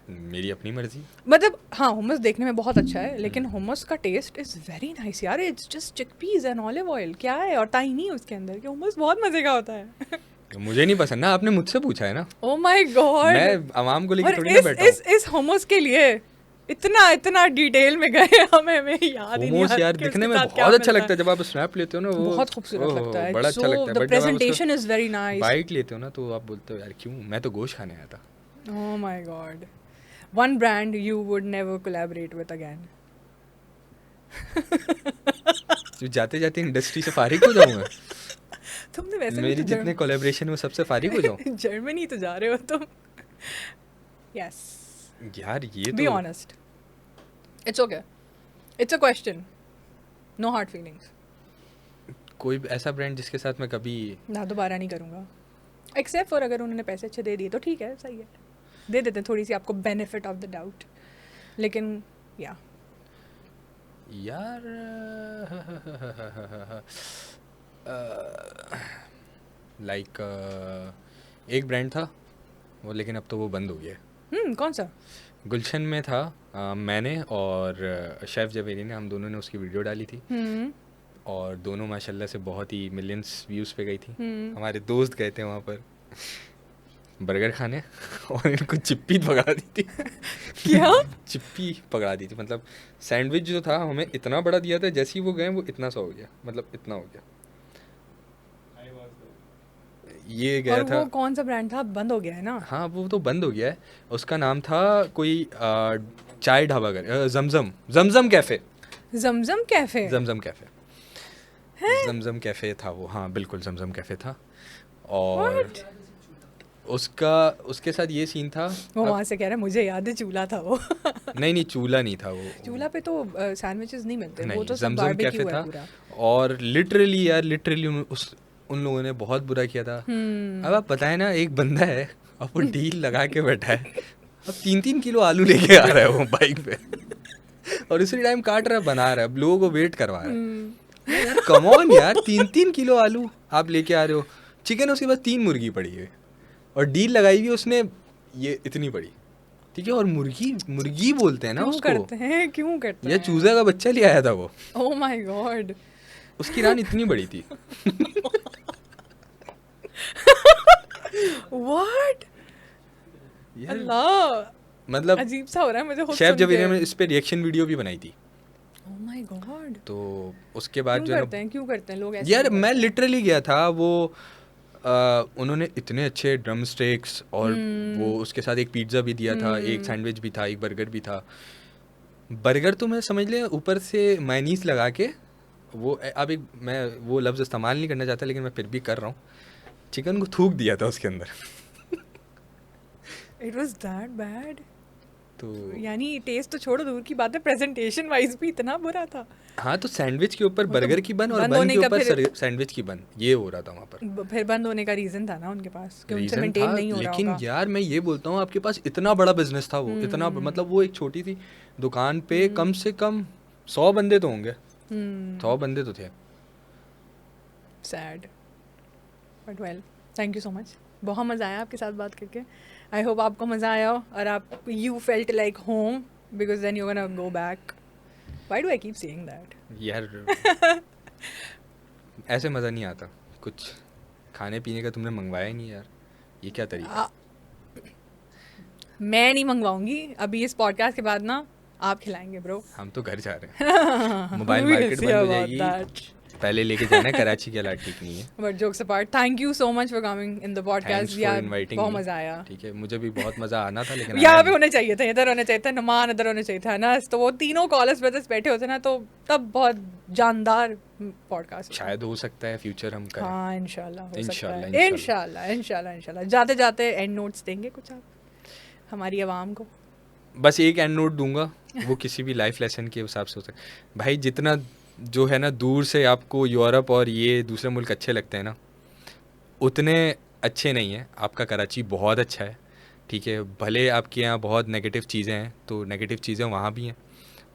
मेरी अपनी मर्जी। मतलब हाँ, हुम्मस देखने में बहुत अच्छा है लेकिन हुम्मस का टेस्ट इज वेरी नाइस यार। It's just chickpeas and olive oil, क्या है और ताहीनी उसके अंदर, कि हुम्मस बहुत मजे का होता है। मुझे नहीं पसंद ना, आपने मुझसे पूछा है ना। ओह माय गॉड, मैं आवाम को लेकर थोड़ी ना बैठा हूं। इस हुम्मस के लिए इतना डिटेल में गए, हमें याद ही नहीं आ रहा। यार दिखने में बहुत अच्छा लगता है जब आप स्नैप लेते हो ना, वो बहुत खूबसूरत लगता है, बड़ा अच्छा लगता है। The presentation is very nice. Bite लेते हो ना तो आप बोलते हो यार क्यों, मैं तो गोश्त खाने आया था। Oh my God, one brand you would never collaborate with again. जाते जाते इंडस्ट्री से फारिग हो जाऊंगा। तुमने वैसे मेरी जितने कोलैबोरेशन में सबसे फारिग हो जाऊं। जर्मनी तो जा रहे हो तुम। यस यार ये be honest, it's okay, it's a question, no hard feelings. कोई ऐसा ब्रांड जिसके साथ मैं कभी ना दोबारा नहीं करूँगा, एक्सेप्ट फॉर अगर उन्होंने पैसे अच्छे दे दिए तो ठीक है, सही है, दे देते हैं थोड़ी सी आपको बेनिफिट ऑफ द डाउट। लेकिन यार लाइक एक ब्रांड था वो, लेकिन अब तो वो बंद हो गया है। कौन सा? गुलशन में था। मैंने और शेफ जवेरी ने, हम दोनों ने उसकी वीडियो डाली थी और दोनों माशाल्लाह से बहुत ही मिलियंस व्यूज़ पे गई थी। हमारे दोस्त गए थे वहाँ पर बर्गर खाने और इनको चिप्पी पकड़ा दी थी। क्या? चिप्पी पकड़ा दी थी, मतलब सैंडविच जो था हमें इतना बड़ा दिया था, जैसे ही वो गए वो इतना सा हो गया, मतलब इतना हो गया। ये गया था। वो कौन सा ब्रांड था? बंद हो गया है ना? हाँ वो तो बंद हो गया है। उसका नाम था कोई चाय ढाबा कर, जमजम कैफे। जमजम कैफे। जमजम कैफ़े था वो, हाँ बिल्कुल जमजम कैफ़े था। और उसके साथ ये सीन था। वो वहाँ से कह रहा है मुझे याद है चूल्हा था वो। नहीं चूल्हा नहीं था वो। चूल्हा पे तो सैंडविचेस नहीं मिलते, वो नहीं, तो सब जमजम बारबेक्यू कैफ़े है था। पूरा। और लिटरली उन लोगों ने बहुत बुरा किया था। अब आप पता है ना, एक बंदा है अब वो डील लगा के बैठा है, अब 3-3 किलो आलू लेके आ रहा है वो बाइक पे और उसी टाइम काट रहा है, बना रहा है, अब लोगों को वेट करवा रहा है। यार कम ऑन यार, 3-3 किलो आलू आप लेके आ रहे हो। चिकन उसके पास 3 मुर्गी पड़ी है और डील लगाई हुई उसने ये इतनी बड़ी, ठीक है। और मुर्गी बोलते हैं ना क्यों उसको, क्यों करते ये हैं? चूजे का बच्चा ले आया था वो, ओह माय गॉड। उसकी रान इतनी बड़ी थी। व्हाट? यार अल्लाह, मतलब अजीब सा हो रहा है मुझे खुद शेफ सुन के। जवेरिया ने इस पे रिएक्शन वीडियो भी बनाई थी। Oh my God. तो उसके बाद क्यों जो है क्यों करते हैं लोग ऐसे? यार क्यों मैं करते हैं? लिटरली गया था वो, उन्होंने इतने अच्छे ड्रम स्टेक्स और वो उसके साथ एक पिज्ज़ा भी दिया था, एक सैंडविच भी था, एक बर्गर भी था। बर्गर तो मैं समझ लिया ऊपर से मायनीस लगा के वो, अब एक मैं वो लफ्ज़ इस्तेमाल नहीं करना चाहता लेकिन मैं फिर भी कर रहा हूँ, चिकन को थूक दिया था उसके अंदर। It was that bad? तो यानी टेस्ट तो छोड़ो, दूर की बात है, प्रेजेंटेशन वाइज भी इतना बुरा था। हाँ, तो सैंडविच के ऊपर वो तो बर्गर की बन और बंद बन होने के का ऊपर फिर- सैंडविच की बन, ये हो रहा था वहाँ पर। फिर बंद होने का रीजन था ना उनके पास कि उनसे रीजन मेंटेन था, नहीं हो रहा लेकिन होगा। यार मैं ये बोलता हूँ आपके पास इतना बड़ा बिजनेस था वो, इतना मतलब वो एक छोटी सी दुकान पे कम से कम 100 बंदे तो होंगे, 100 बंदे तो थे। Sad but well, thank you so much, बहुत मज़ा आया आपके साथ बात करके। आई होप आपको मज़ा आया हो और आप you felt like home because then you gonna go back. Why do I keep saying that? यार ऐसे मज़ा नहीं आता, कुछ खाने पीने का तुमने मंगवाया ही नहीं यार, ये क्या तरीका। मैं नहीं मंगवाऊंगी अभी, इस पॉडकास्ट के बाद ना आप खिलाएंगे ब्रो। हम तो घर जा रहे हैं, मोबाइल मार्केट बंद हो जाएगी, पहले लेके जाना है, कराची की हालात ठीक नहीं है। But jokes apart, thank you so much for coming in the podcast thanks for यार, इनवाइटिंग बहुत मी। मज़ा आया। ठीक है, मुझे भी बहुत मज़ा आना था लेकिन यहाँ आया पे नहीं। होने चाहिए थे, इधर होने चाहिए था, नुमान इधर होने चाहिए था ना, तो वो तीनों कॉलेज ब्रदर्स बैठे होते ना तो तब बहुत जानदार पॉडकास्ट। शायद हो सकता है फ्यूचर हम करें। हाँ इंशाल्लाह हो सकता इंशाल्लाह, है, इंशाल्लाह। जाते जाते एंड नोट्स देंगे कुछ आप हमारी आवाम को? बस एक एंड नोट दूंगा, वो किसी भी लाइफ लेसन के हिसाब से हो सकता है। भाई जितना जो है ना दूर से आपको यूरोप और ये दूसरे मुल्क अच्छे लगते हैं ना, उतने अच्छे नहीं हैं। आपका कराची बहुत अच्छा है, ठीक है। भले आपके यहाँ बहुत नेगेटिव चीज़ें हैं, तो नेगेटिव चीज़ें वहाँ भी हैं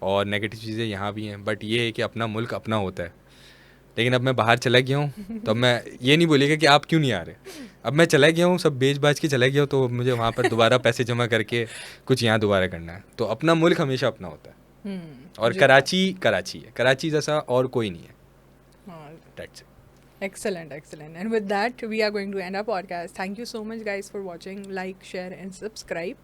और नेगेटिव चीज़ें यहाँ भी हैं, बट ये है कि अपना मुल्क अपना होता है। लेकिन अब मैं बाहर चला गया हूँ तो अब मैं ये नहीं बोलेगा कि आप क्यों नहीं आ रहे। अब मैं चला गया हूँ, सब बेच बाज के चला गया हूँ, तो मुझे वहाँ पर दोबारा पैसे जमा करके कुछ यहाँ दोबारा करना है। तो अपना मुल्क हमेशा अपना होता है, और कराची है, कराची जैसा और कोई नहीं है। That's it. Excellent. And with that, we are going to end our podcast. Thank you so much, guys, for watching. Like, share, and subscribe.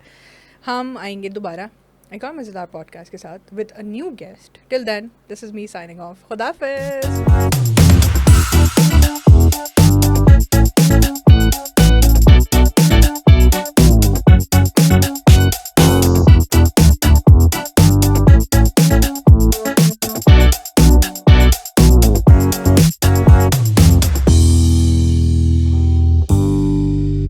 हम आएंगे दोबारा एक और मज़ेदार पॉडकास्ट के साथ with a new guest. Till then, this is me signing off. खुदा हाफिज़.